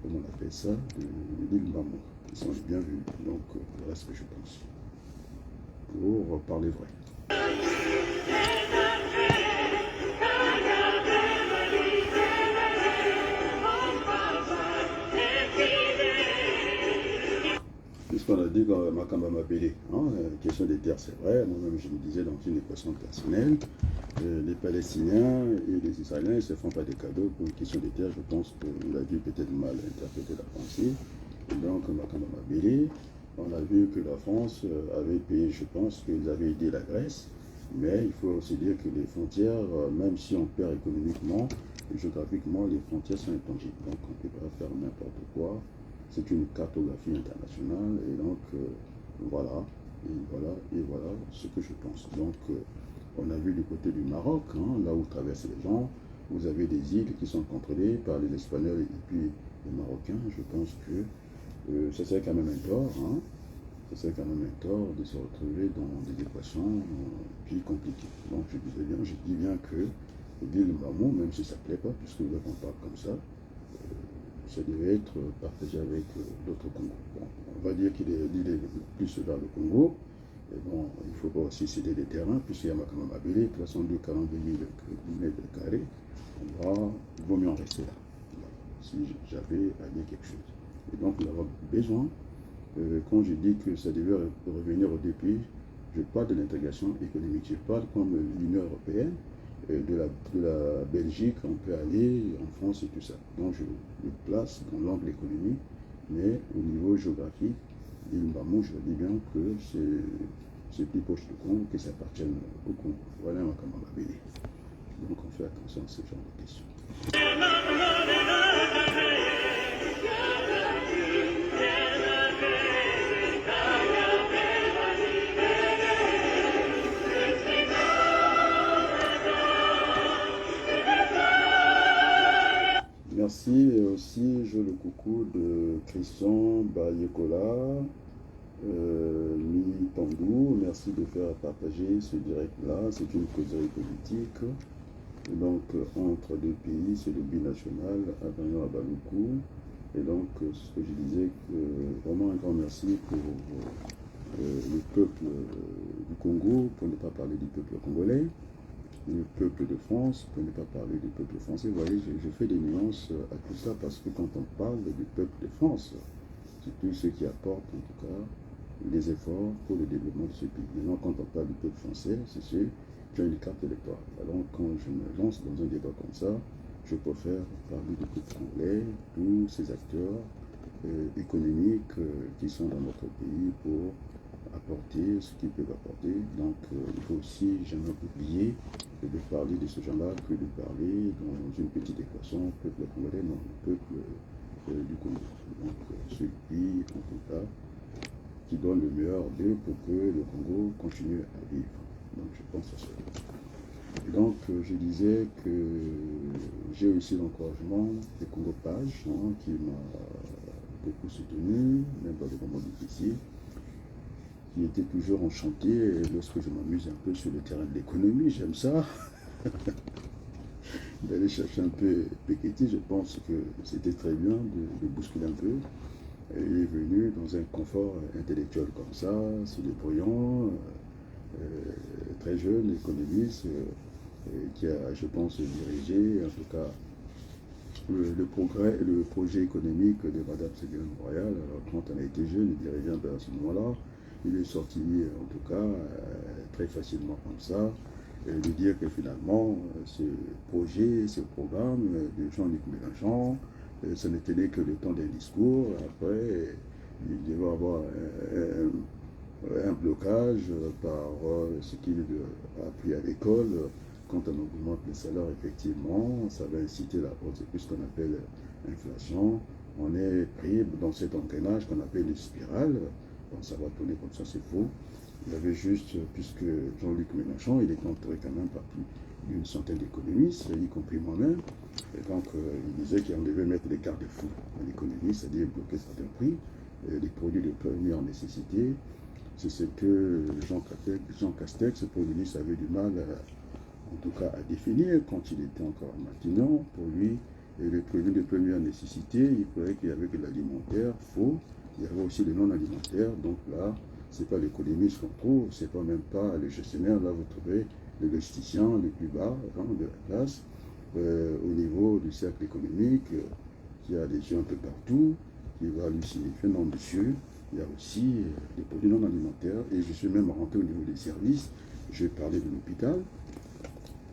comment on appelle ça, de l'île Mbamou. Ils sont les bienvenus. Donc, voilà ce que je pense. Pour parler vrai. Puisqu'on a dit que Makamba Mabélé, question des terres, c'est vrai. Moi-même, je me disais dans une équation personnelle, les Palestiniens et les Israéliens ne se font pas des cadeaux pour une question des terres. Je pense qu'on a dû peut-être mal interpréter la pensée. Et donc, Makamba Mabélé, on a vu que la France avait payé, je pense qu'ils avaient aidé la Grèce, mais il faut aussi dire que les frontières, même si on perd économiquement, géographiquement, les frontières sont intangibles. Donc on ne peut pas faire n'importe quoi. C'est une cartographie internationale, et donc voilà ce que je pense. Donc On a vu du côté du Maroc, hein, là où traversent les gens, vous avez des îles qui sont contrôlées par les Espagnols et puis les Marocains. Je pense que ça serait quand même un tort, hein, ça serait quand même un tort de se retrouver dans des équations puis compliquées. Donc je dis bien que l'île Mamou, même si ça ne plaît pas, puisque on parle comme ça devait être partagé avec d'autres Congo. Bon, on va dire qu'il est l'île plus vers le Congo. Et bon, il ne faut pas aussi céder des terrains, puisqu'il y a quand même Abélé, 342 000 mètres carrés. Il vaut mieux en rester là, voilà, si j'avais à dire quelque chose. Et donc, nous avons besoin, quand je dis que ça devait revenir au début, je parle de l'intégration économique, je parle comme l'Union européenne, de la Belgique, on peut aller en France et tout ça. Donc, je le place dans l'angle économique, mais au niveau géographique, l'île Mbamou, je dis bien que c'est plus proche du Congo, que ça appartient au Congo. Voilà ma commande à Béni. Donc on fait attention à ce genre de questions. Merci et aussi je le coucou de Christian Bayekola. Mi Pandou, merci de faire partager ce direct-là. C'est une causerie politique. Et donc, entre deux pays, c'est le binational, Avignon à Baloukou. Et donc, ce que je disais, vraiment un grand merci pour le peuple du Congo, pour ne pas parler du peuple congolais, le peuple de France, pour ne pas parler du peuple français. Vous voyez, je fais des nuances à tout ça parce que quand on parle du peuple de France, c'est tous ceux qui apportent, en tout cas, les efforts pour le développement de ce pays. Maintenant, quand on parle du peuple français, c'est ceux qui ont une carte électorale. Alors, quand je me lance dans un débat comme ça, je préfère parler du peuple congolais, tous ces acteurs économiques qui sont dans notre pays pour apporter ce qu'ils peuvent apporter. Donc, il faut aussi jamais oublier de parler de ce gens-là que de parler dans une petite équation, peuple congolais, non, le peuple du Congo. Donc, celui, en tout cas, qui donne le meilleur d'eux pour que le Congo continue à vivre. Donc je pense à cela. Et donc je disais que j'ai aussi l'encouragement des Congo Page, hein, qui m'a beaucoup soutenu, même dans des moments difficiles, qui était toujours en chantier. Et lorsque je m'amuse un peu sur le terrain de l'économie, j'aime ça. D'aller chercher un peu Piketty, je pense que c'était très bien de bousculer un peu. Il est venu dans un confort intellectuel comme ça, c'est des brillants, très jeune économiste, qui a, je pense, dirigé, en tout cas, le projet économique de Madame Ségolène Royal. Alors, quand on a été jeune, il dirigeait un peu à ce moment-là. Il est sorti, en tout cas, très facilement comme ça, de dire que finalement, ce projet, ce programme de Jean-Luc Mélenchon, ce n'était que le temps d'un discours. Après, il devait avoir un blocage par ce qu'il a appris à l'école. Quand on augmente les salaires, effectivement, ça va inciter la hausse. C'est plus ce qu'on appelle inflation. On est pris dans cet engrenage qu'on appelle une spirale. Bon, ça va tourner comme ça, c'est faux. Il y avait juste, puisque Jean-Luc Mélenchon, il est entouré quand même par plus d'une centaine d'économistes, y compris moi-même. Et donc, il disait qu'on devait mettre des garde-fous dans l'économie, c'est-à-dire bloquer certains prix, les produits de première nécessité. C'est ce que Jean Castex, le Premier ministre, avait du mal, en tout cas, à définir quand il était encore à Matignon. Pour lui, les produits de première nécessité, il croyait qu'il y avait que l'alimentaire, faux. Il y avait aussi le non-alimentaire. Donc là, c'est pas l'économiste qu'on trouve, c'est pas même pas le gestionnaire. Là, vous trouvez le logisticien le plus bas de la classe, au niveau du cercle économique, qui a des yeux un peu partout, qui va lui signifier non monsieur. Il y a aussi des produits non alimentaires, et je suis même rentré au niveau des services. Je vais parler de l'hôpital,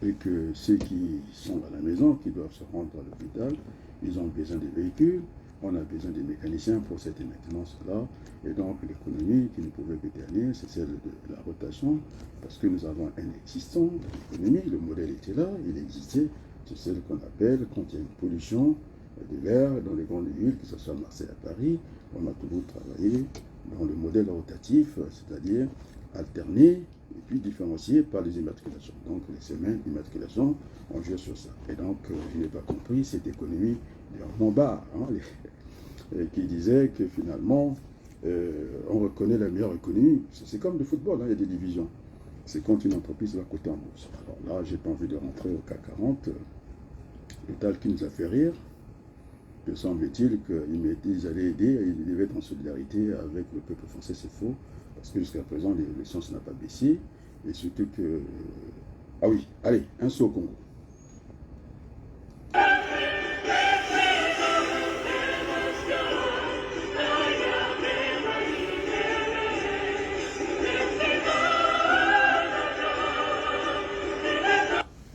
et que ceux qui sont à la maison, qui doivent se rendre à l'hôpital, ils ont besoin des véhicules. On a besoin des mécaniciens pour cette maintenance-là. Et donc, l'économie qui ne pouvait que dernier, c'est celle de la rotation, parce que nous avons un existant de l'économie. Le modèle était là, il existait. C'est celle qu'on appelle, quand il y a une pollution de l'air dans les grandes villes, que ce soit à Marseille, à Paris, on a toujours travaillé dans le modèle rotatif, c'est-à-dire alterner et puis différencié par les immatriculations. Donc les semaines d'immatriculation, on joue sur ça. Et donc, je n'ai pas compris cette économie du rendement bas, hein, qui disait que finalement, on reconnaît la meilleure économie. C'est comme le football, hein, il y a des divisions. C'est quand une entreprise va coter en bourse. Alors là, j'ai pas envie de rentrer au CAC 40. Le tal qui nous a fait rire, que semble-t-il qu'ils allaient aider, ils devaient être en solidarité avec le peuple français, c'est faux, parce que jusqu'à présent, l'essence n'a pas baissé, et surtout que... Ah oui, allez, un saut au Congo.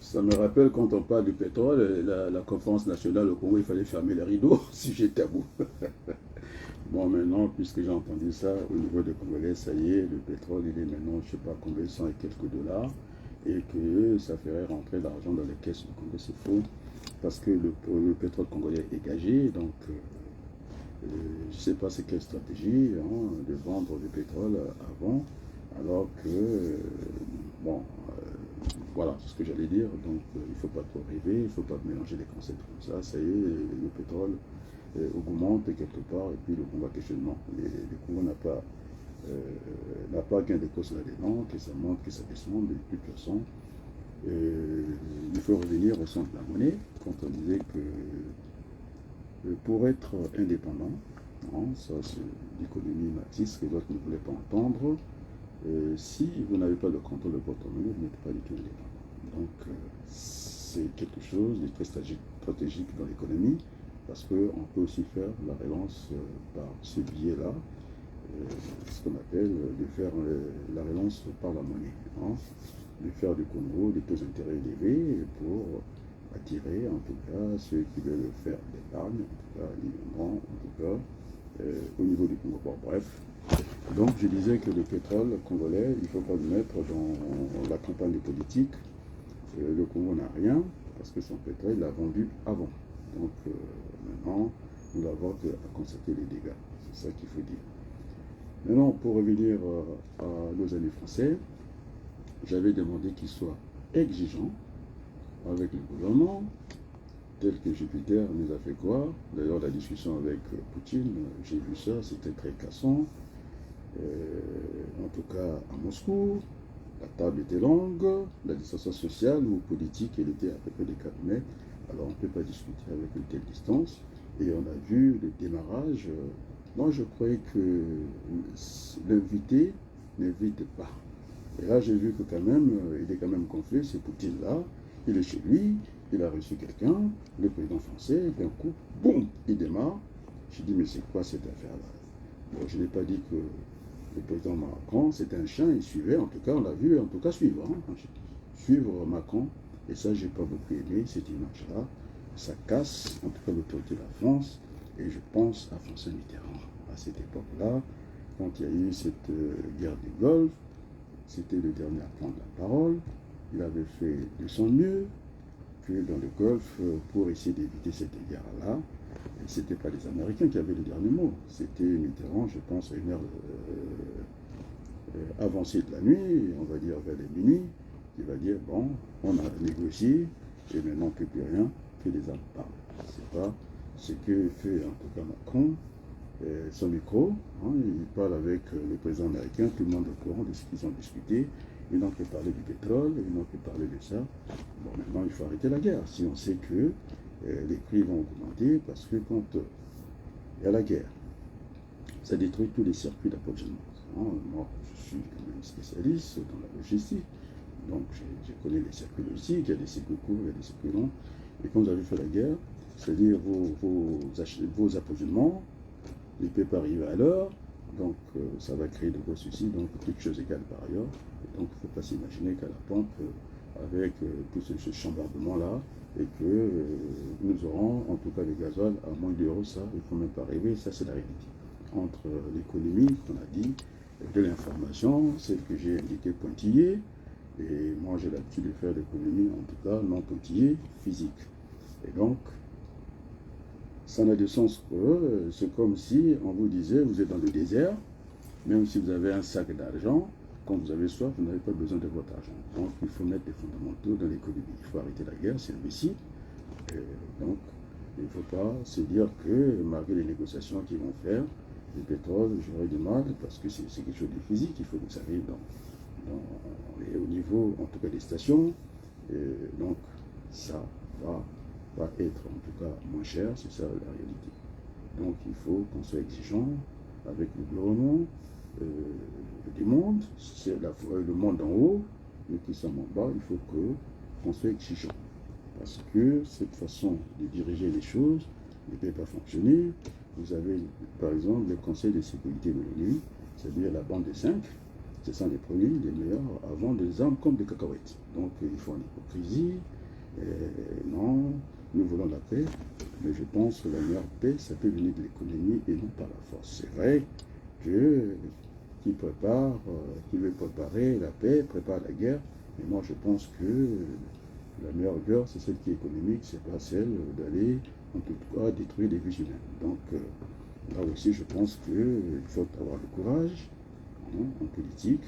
Ça me rappelle quand on parle du pétrole, la conférence nationale au Congo, il fallait fermer les rideaux, sujet tabou. Bon, maintenant, puisque j'ai entendu ça, au niveau des Congolais, ça y est, le pétrole, il est maintenant, je ne sais pas combien, 100 et quelques dollars, et que ça ferait rentrer l'argent dans les caisses du Congo, c'est faux, parce que le pétrole congolais est gagé, donc je ne sais pas c'est quelle stratégie, hein, de vendre du pétrole avant, alors que, bon, voilà, c'est ce que j'allais dire, donc il ne faut pas trop rêver, il ne faut pas mélanger les concepts comme ça y est, le pétrole augmente quelque part, et puis le Congo va questionnement. Le Congo n'a pas gain de cause là-dedans, que ça monte, que ça descende, de toute façon. Il faut revenir au centre de la monnaie, quand on disait que pour être indépendant, hein, ça c'est l'économie marxiste que d'autres ne voulaient pas entendre, si vous n'avez pas le contrôle de votre monnaie, vous n'êtes pas du tout indépendant. Donc c'est quelque chose de très stratégique dans l'économie, parce qu'on peut aussi faire la relance par ce biais-là, ce qu'on appelle de faire la relance par la monnaie, hein, de faire du Congo des taux d'intérêt élevés pour attirer en tout cas ceux qui veulent faire l'épargne, en tout cas librement, en tout cas au niveau du Congo. Bon, bref. Donc je disais que le pétrole congolais, il ne faut pas le mettre dans la campagne politique. Le Congo n'a rien, parce que son pétrole, il l'a vendu avant. Donc maintenant, nous n'avons qu'à constater les dégâts. C'est ça qu'il faut dire. Maintenant, pour revenir à nos amis français, j'avais demandé qu'ils soient exigeants avec le gouvernement, tel que Jupiter nous a fait croire. D'ailleurs, la discussion avec Poutine, j'ai vu ça, c'était très cassant. En tout cas, à Moscou, la table était longue, la distance sociale ou politique, elle était à peu près de 4 mètres. Alors on ne peut pas discuter avec une telle distance. Et on a vu le démarrage. Moi, je croyais que l'invité n'invite pas. Et là, j'ai vu que quand même, il est quand même confus, c'est Poutine-là. Il est chez lui, il a reçu quelqu'un, le président français, d'un coup, boum, il démarre. J'ai dit, mais c'est quoi cette affaire-là? Bon, je n'ai pas dit que le président Macron, c'était un chien, il suivait, en tout cas, on l'a vu, en tout cas, suivre. Hein, suivre Macron. Et ça, j'ai pas beaucoup aimé, cette image-là. Ça casse, en tout cas, l'autorité de la France. Et je pense à François Mitterrand. À cette époque-là, quand il y a eu cette guerre du Golfe, c'était le dernier à prendre la parole. Il avait fait de son mieux que dans le Golfe pour essayer d'éviter cette guerre-là. Et ce n'était pas les Américains qui avaient le dernier mot. C'était Mitterrand, je pense, à une heure avancée de la nuit, on va dire vers les minuit, qui va dire, bon, on a négocié, et maintenant que plus rien, que les armes parlent. C'est pas ce que fait en tout cas Macron, son micro, hein, il parle avec le président américain, tout le monde est au courant de ce qu'ils ont discuté, ils n'ont que parlé du pétrole, ils n'ont que parlé de ça. Bon, maintenant il faut arrêter la guerre, si on sait que les prix vont augmenter, parce que quand il y a la guerre, ça détruit tous les circuits d'approvisionnement. Moi, je suis quand même spécialiste dans la logistique, donc je connais les circuits logistiques, il y a des circuits courts, il y a des circuits longs, et quand vous avez fait la guerre, c'est-à-dire vos approvisionnements ne peuvent pas arriver à l'heure, donc ça va créer de gros soucis, donc toutes choses égales par ailleurs, et donc il ne faut pas s'imaginer qu'à la pompe, avec tout ce chambardement-là, et que nous aurons en tout cas le gasoil à moins d'euros, ça, il ne faut même pas rêver, ça c'est la réalité. Entre l'économie, qu'on a dit, de l'information, celle que j'ai indiquée pointillée, et moi j'ai l'habitude de faire l'économie, en tout cas non pointillée, physique. Et donc, ça n'a de sens c'est comme si on vous disait, vous êtes dans le désert, même si vous avez un sac d'argent, Quand vous avez soif, vous n'avez pas besoin de votre argent. Donc, il faut mettre des fondamentaux dans l'économie. Il faut arrêter la guerre, c'est imbécile. Donc, il ne faut pas se dire que, malgré les négociations qu'ils vont faire, le pétrole, j'aurai du mal, parce que c'est quelque chose de physique. Il faut que ça arrive au niveau, en tout cas, des stations. Donc, ça va être, en tout cas, moins cher. C'est ça, la réalité. Donc, il faut qu'on soit exigeant avec le gouvernement du monde. C'est le monde en haut, mais qui sommes en bas, il faut qu'on soit exigeant. Parce que cette façon de diriger les choses ne peut pas fonctionner. Vous avez, par exemple, le Conseil de sécurité de l'ONU, c'est-à-dire la bande des 5, ce sont les premiers, les meilleurs, à vendre des armes comme des cacahuètes. Donc, ils font l'hypocrisie. Non, nous voulons la paix, mais je pense que la meilleure paix, ça peut venir de l'économie et non par la force. C'est vrai que qui veut préparer la paix, prépare la guerre, mais moi je pense que la meilleure guerre, c'est celle qui est économique, c'est pas celle d'aller, en tout cas, détruire des vies humaines. Donc, là aussi, je pense qu'il faut avoir le courage, en politique,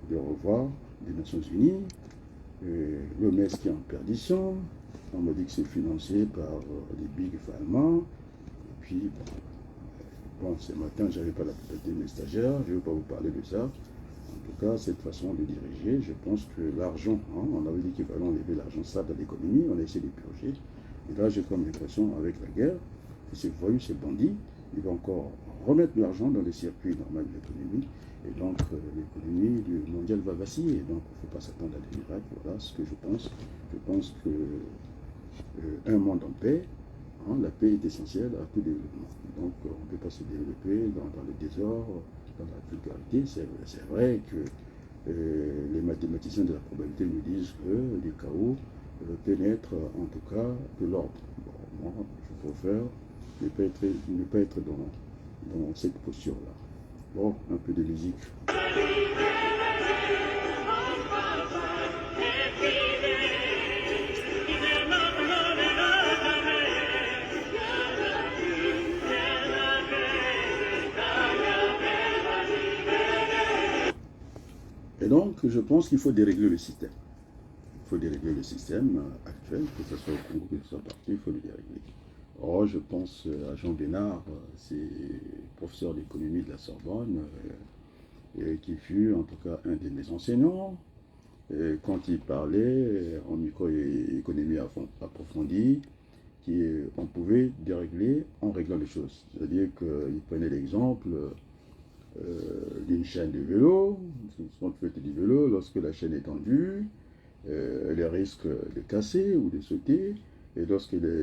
de revoir les Nations Unies, l'OMS qui est en perdition. On m'a dit que c'est financé par les big allemands. Et puis, bon, ce matin, je n'avais pas la propriété de mes stagiaires, je ne vais pas vous parler de ça. En tout cas, cette façon de diriger, je pense que l'argent, on avait dit qu'il fallait enlever l'argent sale de l'économie, on a essayé de purger. Et là, j'ai comme l'impression, avec la guerre, que ces voyous, ces bandits, ils vont encore remettre de l'argent dans les circuits normaux de l'économie. Et donc, l'économie mondiale va vaciller. Donc, il ne faut pas s'attendre à des miracles. Voilà ce que je pense. Je pense qu'un monde en paix, la paix est essentielle à tout développement. Donc, on ne peut pas se développer dans le désordre, dans la vulgarité. C'est vrai que les mathématiciens de la probabilité nous disent que les chaos pénètrent en tout cas de l'ordre. Bon, moi, je préfère ne pas être dans cette posture-là. Bon, un peu de musique. Et donc, je pense qu'il faut dérégler le système. Il faut dérégler le système actuel, que ce soit au Congo, que ce soit partout, il faut le dérégler. Oh, je pense à Jean Bénard, c'est professeur d'économie de la Sorbonne, qui fut en tout cas un de mes enseignants. Et quand il parlait en microéconomie approfondie, on pouvait dérégler en réglant les choses. C'est-à-dire qu'il prenait l'exemple d'une chaîne de vélo. Quand vous faites du vélo, lorsque la chaîne est tendue, elle risque de casser ou de sauter. Et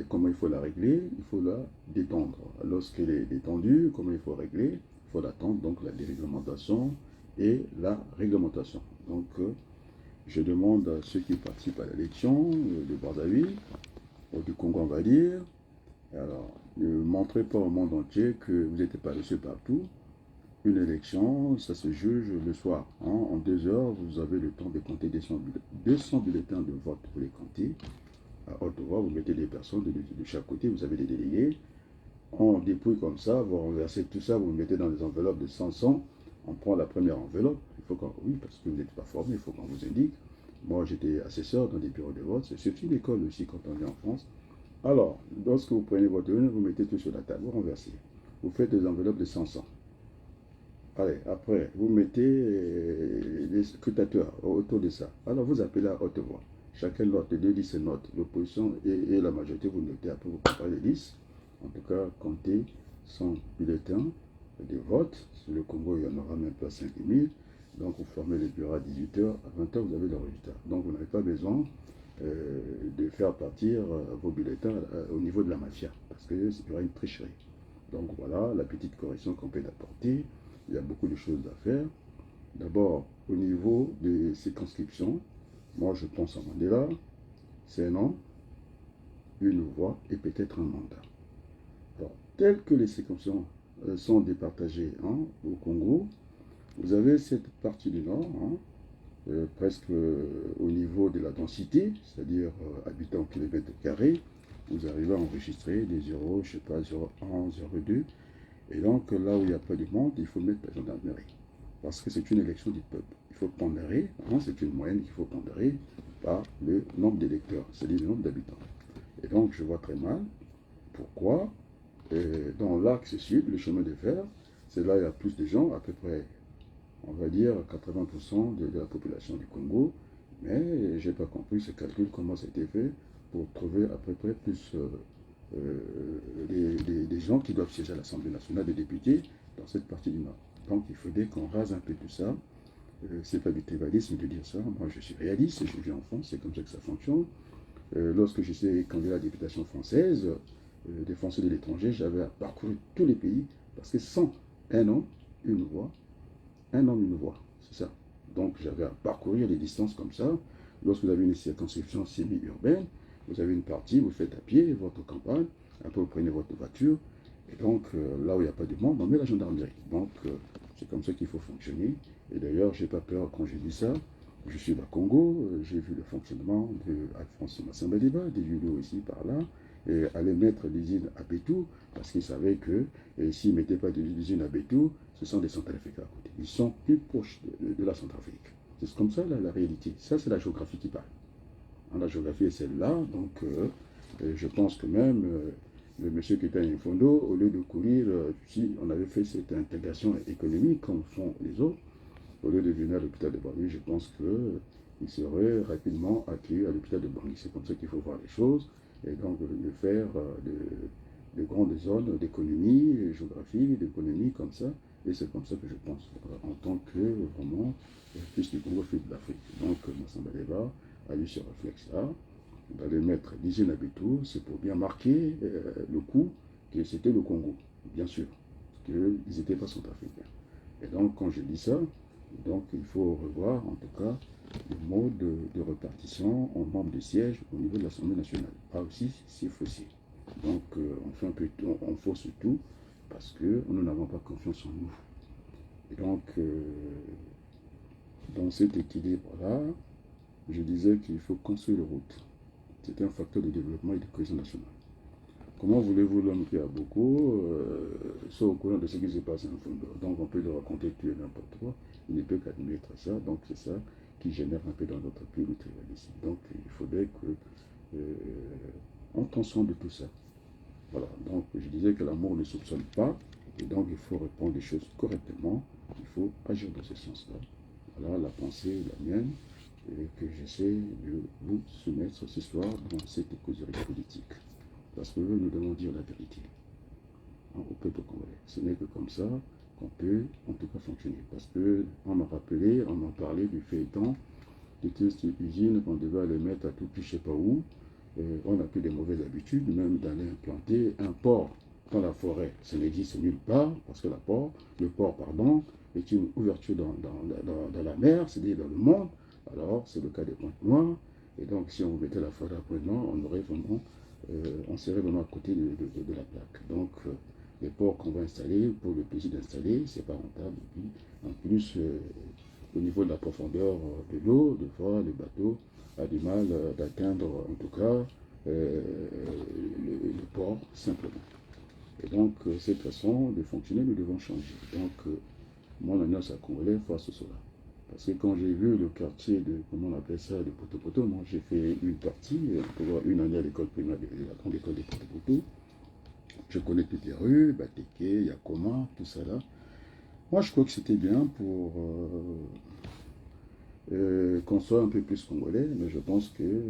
comment il faut la régler? Il faut la détendre. Lorsqu'elle est détendue, comment il faut régler? Il faut l'attendre, donc la déréglementation et la réglementation. Donc, je demande à ceux qui participent à l'élection de Brazzaville, ou du Congo, on va dire, alors, ne montrez pas au monde entier que vous êtes paresseux partout. Une élection, ça se juge le soir. En 2 heures, vous avez le temps de compter 200 bulletins de vote pour les compter. À haute voix, vous mettez des personnes de chaque côté, vous avez des délégués. On dépouille comme ça, vous renversez tout ça, vous mettez dans des enveloppes de 100. On prend la première enveloppe. Oui, parce que vous n'êtes pas formé, il faut qu'on vous indique. Moi, j'étais assesseur dans des bureaux de vote. C'est une école aussi quand on vient en France. Alors, lorsque vous prenez votre urne, vous mettez tout sur la table, vous renversez. Vous faites des enveloppes de 100. Allez, après, vous mettez les scrutateurs autour de ça. Alors, vous appelez à haute voix. Chacun note, les 2 listes notent. L'opposition et la majorité, vous notez. Après, vous préparez les listes. En tout cas, comptez 100 bulletins de vote. Sur le Congo, il y en aura même pas 5 000. Donc, vous formez les bureaux à 18h. À 20h, vous avez le résultat. Donc, vous n'avez pas besoin de faire partir vos bulletins au niveau de la mafia. Parce qu'il y aura une tricherie. Donc, voilà la petite correction qu'on peut apporter. Il y a beaucoup de choses à faire. D'abord, au niveau des circonscriptions, moi je pense à Mandela, c'est un nom, une voix et peut-être un mandat. Alors, tel que les circonscriptions sont départagées au Congo, vous avez cette partie du nord, presque au niveau de la densité, c'est-à-dire habitants au kilomètre carré, vous arrivez à enregistrer des 0, je ne sais pas, 0,1, 0,2. Et donc, là où il n'y a pas de monde, il faut mettre la gendarmerie. Parce que c'est une élection du peuple. Il il faut pondérer, hein, c'est une moyenne qu'il faut pondérer par le nombre d'électeurs, c'est-à-dire le nombre d'habitants. Et donc, je vois très mal pourquoi, dans l'axe sud, le chemin de fer, c'est là où il y a plus de gens, à peu près, on va dire, 80% de la population du Congo, mais je n'ai pas compris ce calcul, comment ça a été fait pour trouver à peu près plus des gens qui doivent siéger à l'Assemblée nationale des députés dans cette partie du Nord. Donc il faudrait qu'on rase un peu tout ça. C'est pas du tribalisme de dire ça. Moi je suis réaliste, je vis en France, c'est comme ça que ça fonctionne. Lorsque j'étais candidat à la députation française, des Français de l'étranger, j'avais à parcourir tous les pays parce que sans un homme, une voix, un homme, une voix, c'est ça. Donc j'avais à parcourir les distances comme ça. Lorsque vous avez une circonscription semi-urbaine, vous avez une partie, vous faites à pied votre campagne, après vous prenez votre voiture, et donc là où il n'y a pas de monde, on met la gendarmerie. Donc c'est comme ça qu'il faut fonctionner. Et d'ailleurs, j'ai pas peur quand je dis ça. Je suis au Congo, j'ai vu le fonctionnement de Alphonse Massamba-Déba, des judo ici par là, et aller mettre l'usine à Bétou, parce qu'ils savaient que s'ils ne mettaient pas l'usine à Bétou, ce sont des Centrafricains à côté. Ils sont plus proches de la Centrafrique. C'est comme ça la réalité. Ça, c'est la géographie qui parle. La géographie est celle-là, donc je pense que même le monsieur qui était à Infondo, au lieu de courir, si on avait fait cette intégration économique comme font les autres, au lieu de venir à l'hôpital de Bangui, je pense qu'il serait rapidement accueilli à l'hôpital de Bangui. C'est comme ça qu'il faut voir les choses, et donc de faire de grandes zones d'économie, géographie, d'économie comme ça, et c'est comme ça que je pense, en tant que vraiment fils du Congo, fils de l'Afrique. Donc Massamba Déba a eu ce réflexe-là, d'aller mettre l'usine à Bétou, c'est pour bien marquer le coup que c'était le Congo, bien sûr, parce qu'ils n'étaient pas centrafricains. Et donc quand je dis ça, donc il faut revoir en tout cas le mode de répartition en nombre de sièges au niveau de l'Assemblée nationale. Pas aussi c'est faussé. Donc on fait un peu on fausse tout parce que nous n'avons pas confiance en nous. Et donc dans cet équilibre-là, je disais qu'il faut construire les routes. C'est un facteur de développement et de cohésion nationale. Comment voulez-vous l'homme qui a beaucoup soit au courant de ce qui se passe en fond? Donc on peut le raconter tout et n'importe quoi. Il ne peut qu'admettre ça. Donc c'est ça qui génère un peu dans notre pays le tribalisme. Donc il faudrait que on transcende de tout ça. Voilà. Donc je disais que l'amour ne soupçonne pas. Et donc il faut répondre les choses correctement. Il faut agir dans ce sens-là. Voilà la pensée, la mienne, et que j'essaie de vous soumettre ce soir dans cette causerie politique. Parce que nous devons dire la vérité au peuple congolais. Ce n'est que comme ça qu'on peut en tout cas fonctionner. Parce qu'on m'a rappelé, on m'a parlé du feuilleton de cette usine qu'on devait aller mettre à tout plus je ne sais pas où. On a pris des mauvaises habitudes, même d'aller implanter un port dans la forêt. Ça n'existe nulle part, parce que le port, est une ouverture dans la mer, c'est-à-dire dans le monde. Alors, c'est le cas des Pointes-Noires. Et donc, si on mettait la forêt à Pointe-Noire, on serait vraiment à côté de la plaque. Donc, les ports qu'on va installer, pour le plaisir d'installer, c'est pas rentable. Et puis, en plus, au niveau de la profondeur de l'eau, des fois, le bateau a du mal d'atteindre, en tout cas, le port, simplement. Et donc, cette façon de fonctionner, nous devons changer. Donc, mon alliance à Congolais face à cela. Parce que quand j'ai vu le quartier de, comment on appelle ça, de Poto-Poto, moi j'ai fait une partie, pour une année à l'école primaire, la grande école de Poto-Poto. Je connais toutes les rues, Bateke, Yakoma, tout ça là. Moi je crois que c'était bien pour qu'on soit un peu plus congolais, mais je pense que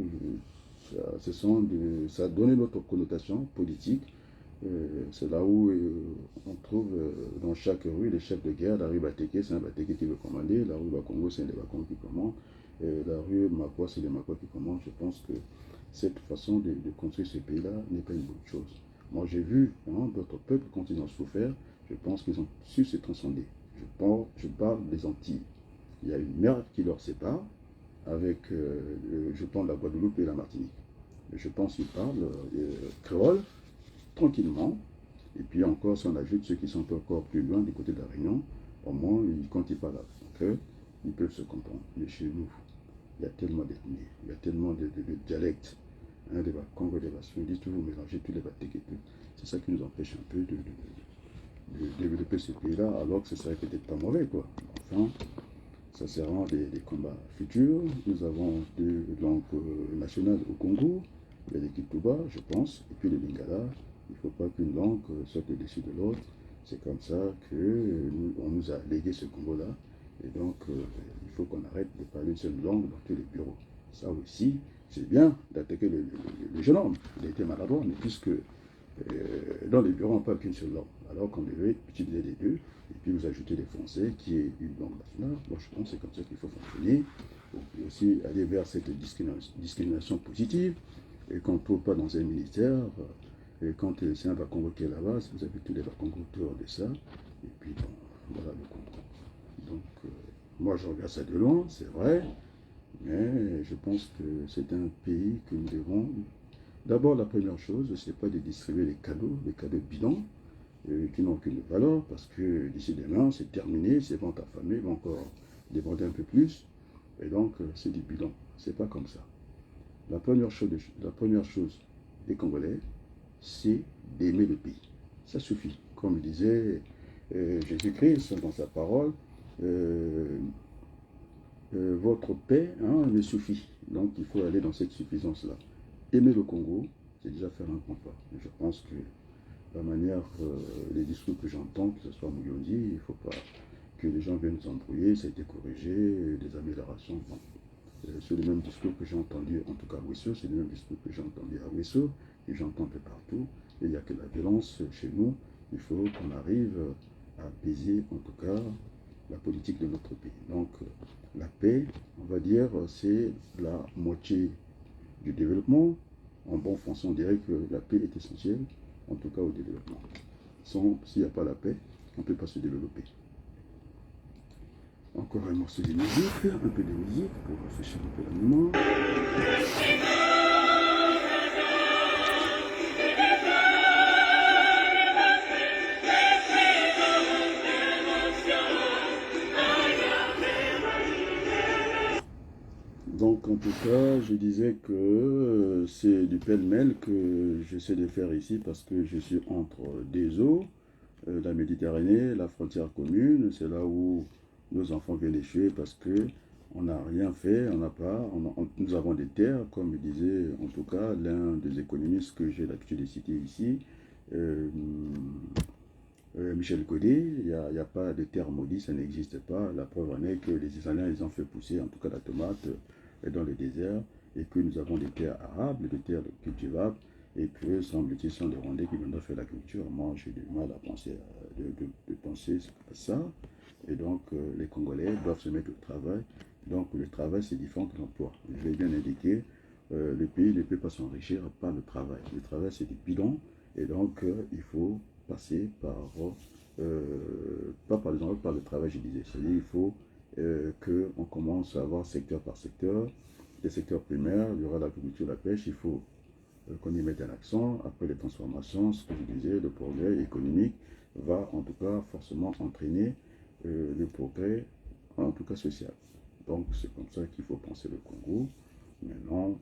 ça a donné notre connotation politique. C'est là où on trouve dans chaque rue les chefs de guerre. La rue Bateke, c'est un Bateke qui veut commander. La rue Bakongo, c'est les Bakongo qui commandent. La rue Makwa, c'est les Makwa qui commandent. Je pense que cette façon de construire ce pays-là n'est pas une bonne chose. Moi, j'ai vu d'autres peuples, quand ils ont souffert, je pense qu'ils ont su se transcender. Je parle des Antilles. Il y a une mer qui leur sépare, avec, je parle de la Guadeloupe et la Martinique. Je pense qu'ils parlent créole, tranquillement. Et puis encore, si on ajoute ceux qui sont encore plus loin du côté de la Réunion, au moins, quand ils parlent avec ils peuvent se comprendre. Mais chez nous, il y a tellement d'ethnies, il y a tellement de dialectes, des Congo, des Bassou, ils disent toujours mélanger tous les Batek et tout. C'est ça qui nous empêche un peu de développer ce pays-là, alors que ce serait peut-être pas mauvais, quoi. Enfin, ça sera des combats futurs. Nous avons deux langues nationales au Congo. Il y a les Kituba, je pense, et puis les Lingala. Il ne faut pas qu'une langue soit au-dessus de l'autre. C'est comme ça qu'on nous a légué ce Congo-là. Et donc, il faut qu'on arrête de parler une seule langue dans tous les bureaux. Ça aussi, c'est bien d'attaquer le jeune homme. Il a été maladroit, mais puisque dans les bureaux, on ne parle qu'une seule langue. Alors qu'on devait utiliser les deux, et puis vous ajoutez les français, qui est une langue nationale. Moi, je pense que c'est comme ça qu'il faut fonctionner. Et aussi aller vers cette discrimination positive. Et qu'on ne trouve pas dans un ministère. Et quand le lycéen va convoquer là-bas, vous avez tous les Bakongo autour de ça. Et puis, bon, voilà le Congo. Donc, moi, je regarde ça de loin, c'est vrai. Mais je pense que c'est un pays que nous devons. D'abord, la première chose, ce n'est pas de distribuer les cadeaux bidons, qui n'ont aucune valeur, parce que d'ici demain, c'est terminé, ces ventes affamées vont encore déborder un peu plus. Et donc, c'est du bidon. C'est pas comme ça. La première chose des Congolais, c'est d'aimer le pays. Ça suffit. Comme disait Jésus-Christ dans sa parole, votre paix me suffit. Donc il faut aller dans cette suffisance-là. Aimer le Congo, c'est déjà faire un grand pas. Et je pense que la manière, les discours que j'entends, que ce soit Mouyondi, il ne faut pas que les gens viennent nous embrouiller, ça a été corrigé, des améliorations. Bon. C'est le même discours que j'ai entendu, en tout cas à Wissou, c'est le même discours que j'ai entendu à Wissou, et j'entends un peu partout. Et il n'y a que la violence chez nous. Il faut qu'on arrive à apaiser, en tout cas, la politique de notre pays. Donc, la paix, on va dire, c'est la moitié du développement. En bon français, on dirait que la paix est essentielle, en tout cas au développement. S'il n'y a pas la paix, on ne peut pas se développer. Encore un morceau de musique, un peu de musique pour rafraîchir un peu la mémoire. Donc en tout cas, je disais que c'est du pêle-mêle que j'essaie de faire ici parce que je suis entre des eaux, la Méditerranée, la frontière commune, c'est là où nos enfants viennent échouer parce que on n'a rien fait, on n'a pas, nous avons des terres, comme disait en tout cas l'un des économistes que j'ai l'habitude de citer ici, euh, Michel Codé, il n'y a pas de terre maudite, ça n'existe pas. La preuve en est que les Israéliens, ils ont fait pousser en tout cas la tomate dans le désert et que nous avons des terres arables, des terres cultivables et que semble-t-il sont les Rwandais qui viennent faire la culture. Moi, j'ai du mal à penser, de penser à ça. Et donc, les Congolais doivent se mettre au travail. Donc, le travail, c'est différent de l'emploi. Je l'ai bien indiqué, le pays ne peut pas s'enrichir par le travail. Le travail, c'est du bidon. Et donc, il faut passer par, pas par exemple par le travail, je disais. C'est-à-dire il faut qu'on commence à avoir secteur par secteur, des secteurs primaires, il y aura l'agriculture, la pêche, il faut qu'on y mette un accent. Après les transformations, ce que je disais, le progrès économique va en tout cas forcément entraîner le progrès, en tout cas social. Donc c'est comme ça qu'il faut penser le Congo. Maintenant,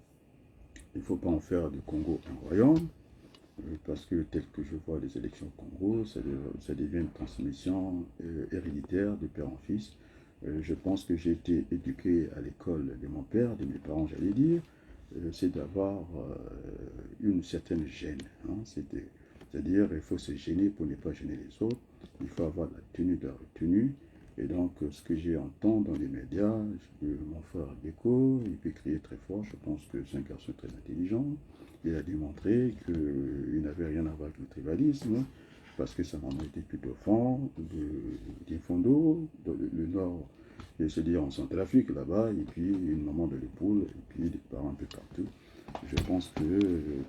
il ne faut pas en faire du Congo un royaume, parce que tel que je vois les élections au Congo, ça devient une transmission héréditaire de père en fils. Je pense que j'ai été éduqué à l'école de mon père, de mes parents, j'allais dire, c'est d'avoir une certaine gêne. Hein, c'est-à-dire, il faut se gêner pour ne pas gêner les autres. Il faut avoir la tenue de la retenue. Et donc, ce que j'entends dans les médias, mon frère Beko, il peut crier très fort. Je pense que c'est un garçon très intelligent. Il a démontré qu'il n'avait rien à voir avec le tribalisme, parce que sa maman était plutôt fan de Fondo, le nord, c'est-à-dire en Centrafrique là-bas, et puis une maman de l'épaule, et puis des parents un peu partout. Je pense que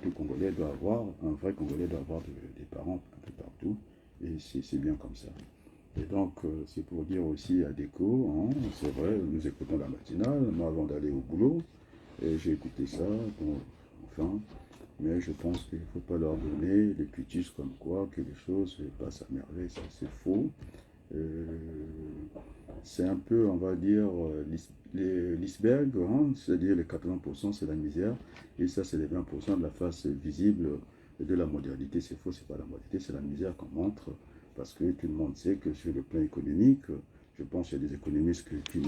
tout Congolais doit avoir, un vrai Congolais doit avoir des parents un peu partout, et c'est bien comme ça. Et donc, c'est pour dire aussi à Déco, hein, c'est vrai, nous écoutons la matinale, moi avant d'aller au boulot, et j'ai écouté ça, bon, enfin, mais je pense qu'il ne faut pas leur donner des cutis comme quoi que les choses passent à merveille, ça c'est faux. C'est un peu, on va dire, l'iceberg, hein, c'est-à-dire les 80% c'est la misère, et ça c'est les 20% de la face visible de la modernité. C'est faux, c'est pas la modernité, c'est la misère qu'on montre, parce que tout le monde sait que sur le plan économique, Je pense qu'il y a des économistes qui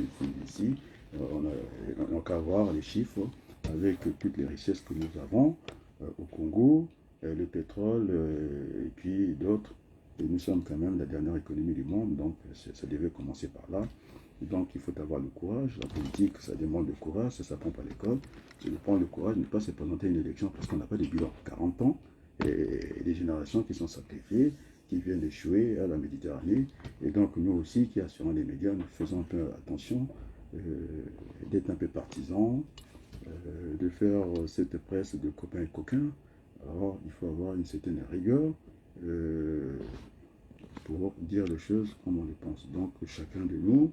ici. On n'a qu'à voir les chiffres avec toutes les richesses que nous avons au Congo, le pétrole et puis d'autres. Et nous sommes quand même la dernière économie du monde, donc ça devait commencer par là. Et donc il faut avoir le courage. La politique, ça demande le courage, ça ne s'apprend pas à l'école. C'est de prendre le courage de ne pas se présenter à une élection parce qu'on n'a pas de bilan. 40 ans, et des générations qui sont sacrifiées, qui viennent d'échouer à la Méditerranée. Et donc nous aussi, qui assurons les médias, nous faisons un peu attention d'être un peu partisans, de faire cette presse de copains et coquins. Alors il faut avoir une certaine rigueur pour dire les choses comme on les pense. Donc chacun de nous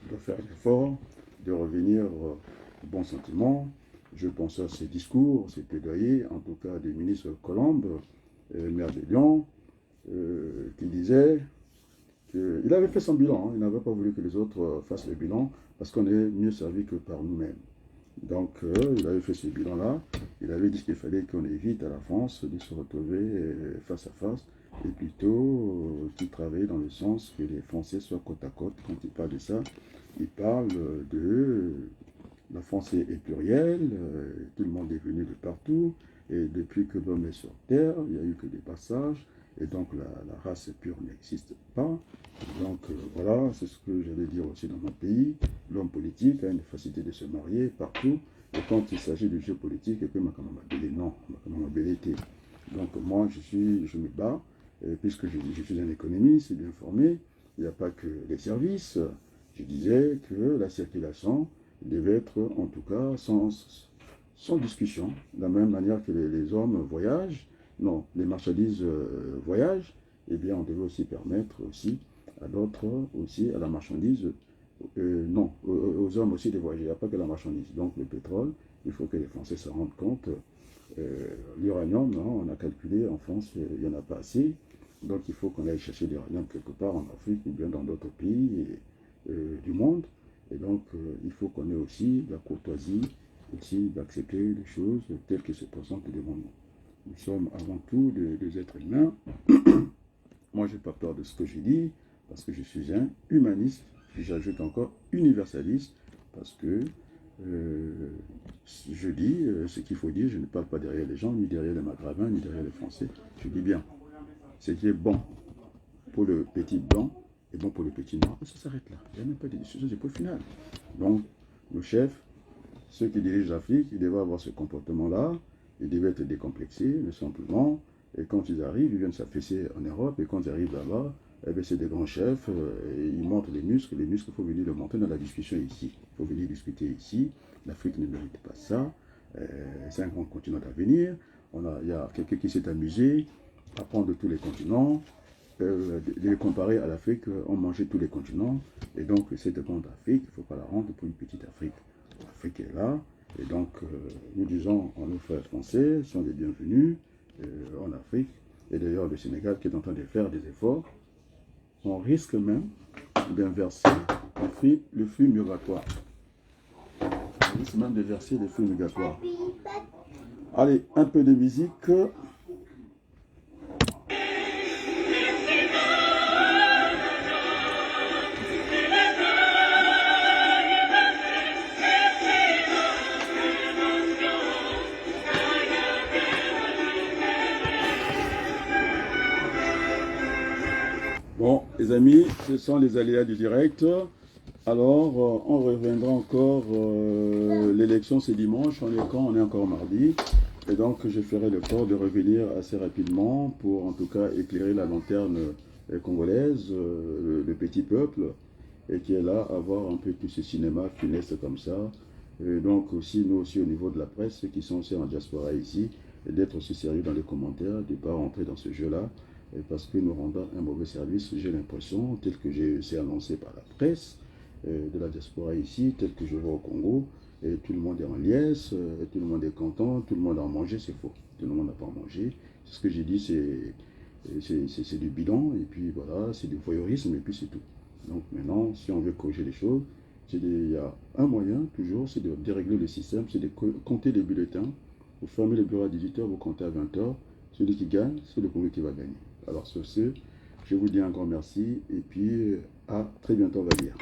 doit faire l'effort de revenir au bon sentiment. Je pense à ces discours, ces plaidoyers, en tout cas du ministre Colombe, maire de Lyon, qui disait qu'il avait fait son bilan. Il n'avait pas voulu que les autres fassent le bilan parce qu'on est mieux servi que par nous-mêmes. Donc, il avait fait ce bilan-là. Il avait dit qu'il fallait qu'on évite à la France de se retrouver face à face et plutôt qu'il travaille dans le sens que les Français soient côte à côte. Quand il parle de ça, il parle de la France est plurielle, tout le monde est venu de partout, et depuis que l'homme est sur Terre, il n'y a eu que des passages, et donc la race pure n'existe pas. Donc voilà, c'est ce que j'allais dire aussi dans mon pays. L'homme politique a une facilité de se marier partout, et quand il s'agit de jeu politique, et puis non, donc moi je me bats, puisque je suis un économiste, bien formé, il n'y a pas que les services. Je disais que la circulation devait être en tout cas sans discussion, de la même manière que les hommes voyagent, non, les marchandises voyagent, eh bien on devait aussi permettre aussi à d'autres, aussi à la marchandise, non, aux hommes aussi de voyager, il n'y a pas que la marchandise. Donc le pétrole, il faut que les Français se rendent compte, l'uranium, on a calculé, en France, il n'y en a pas assez, donc il faut qu'on aille chercher l'uranium quelque part en Afrique ou bien dans d'autres pays du monde. Et donc, il faut qu'on ait aussi la courtoisie, aussi d'accepter les choses telles que se présentent devant nous. Nous sommes avant tout des êtres humains. Moi, je n'ai pas peur de ce que je dis, parce que je suis un humaniste, puis j'ajoute encore universaliste, parce que je dis ce qu'il faut dire, je ne parle pas derrière les gens, ni derrière les maghrébins, ni derrière les Français. Je dis bien, ce qui est bon pour le petit blanc, est bon pour le petit noir, et ça s'arrête là. Il n'y a même pas de discussion, c'est pas final. Donc, nos chefs, ceux qui dirigent l'Afrique, ils devaient avoir ce comportement-là, ils devaient être décomplexés, tout simplement, et quand ils arrivent, ils viennent s'affaisser en Europe, et quand ils arrivent là-bas, eh bien, c'est des grands chefs, et ils montrent les muscles, il faut venir le montrer dans la discussion ici. Il faut venir discuter ici, l'Afrique ne mérite pas ça, c'est un grand continent d'avenir, il y a quelqu'un qui s'est amusé à prendre tous les continents, de les comparer à l'Afrique, on mangeait tous les continents, et donc cette grande Afrique, il ne faut pas la rendre pour une petite Afrique. L'Afrique est là, et donc nous disons à nos frères français, sont les bienvenus en Afrique, et d'ailleurs le Sénégal qui est en train de faire des efforts, on risque même d'inverser le flux migratoire. On risque même de verser le flux migratoire. Allez, un peu de musique. Bon, les amis, ce sont les aléas du direct. Alors, on reviendra encore. L'élection, c'est dimanche. On est quand? On est encore mardi. Et donc, je ferai l'effort de revenir assez rapidement pour, en tout cas, éclairer la lanterne congolaise, le petit peuple, et qui est là à voir un peu tout ce cinéma funeste comme ça. Et donc, aussi, nous aussi, au niveau de la presse, ceux qui sont aussi en diaspora ici, d'être aussi sérieux dans les commentaires, de ne pas rentrer dans ce jeu-là, parce que nous rendons un mauvais service, j'ai l'impression, tel que c'est annoncé par la presse de la diaspora ici, tel que je vois au Congo, et tout le monde est en liesse, et tout le monde est content, tout le monde a mangé, c'est faux. Tout le monde n'a pas mangé. Ce que j'ai dit, c'est du bidon, et puis voilà, c'est du voyeurisme, et puis c'est tout. Donc maintenant, si on veut corriger les choses, il y a un moyen, toujours, c'est de dérégler le système, c'est de compter les bulletins. Vous fermez le bureau à 18h, vous comptez à 20h. Celui qui gagne, c'est le Congo qui va gagner. Alors sur ce, Je vous dis un grand merci et puis à très bientôt, on va dire.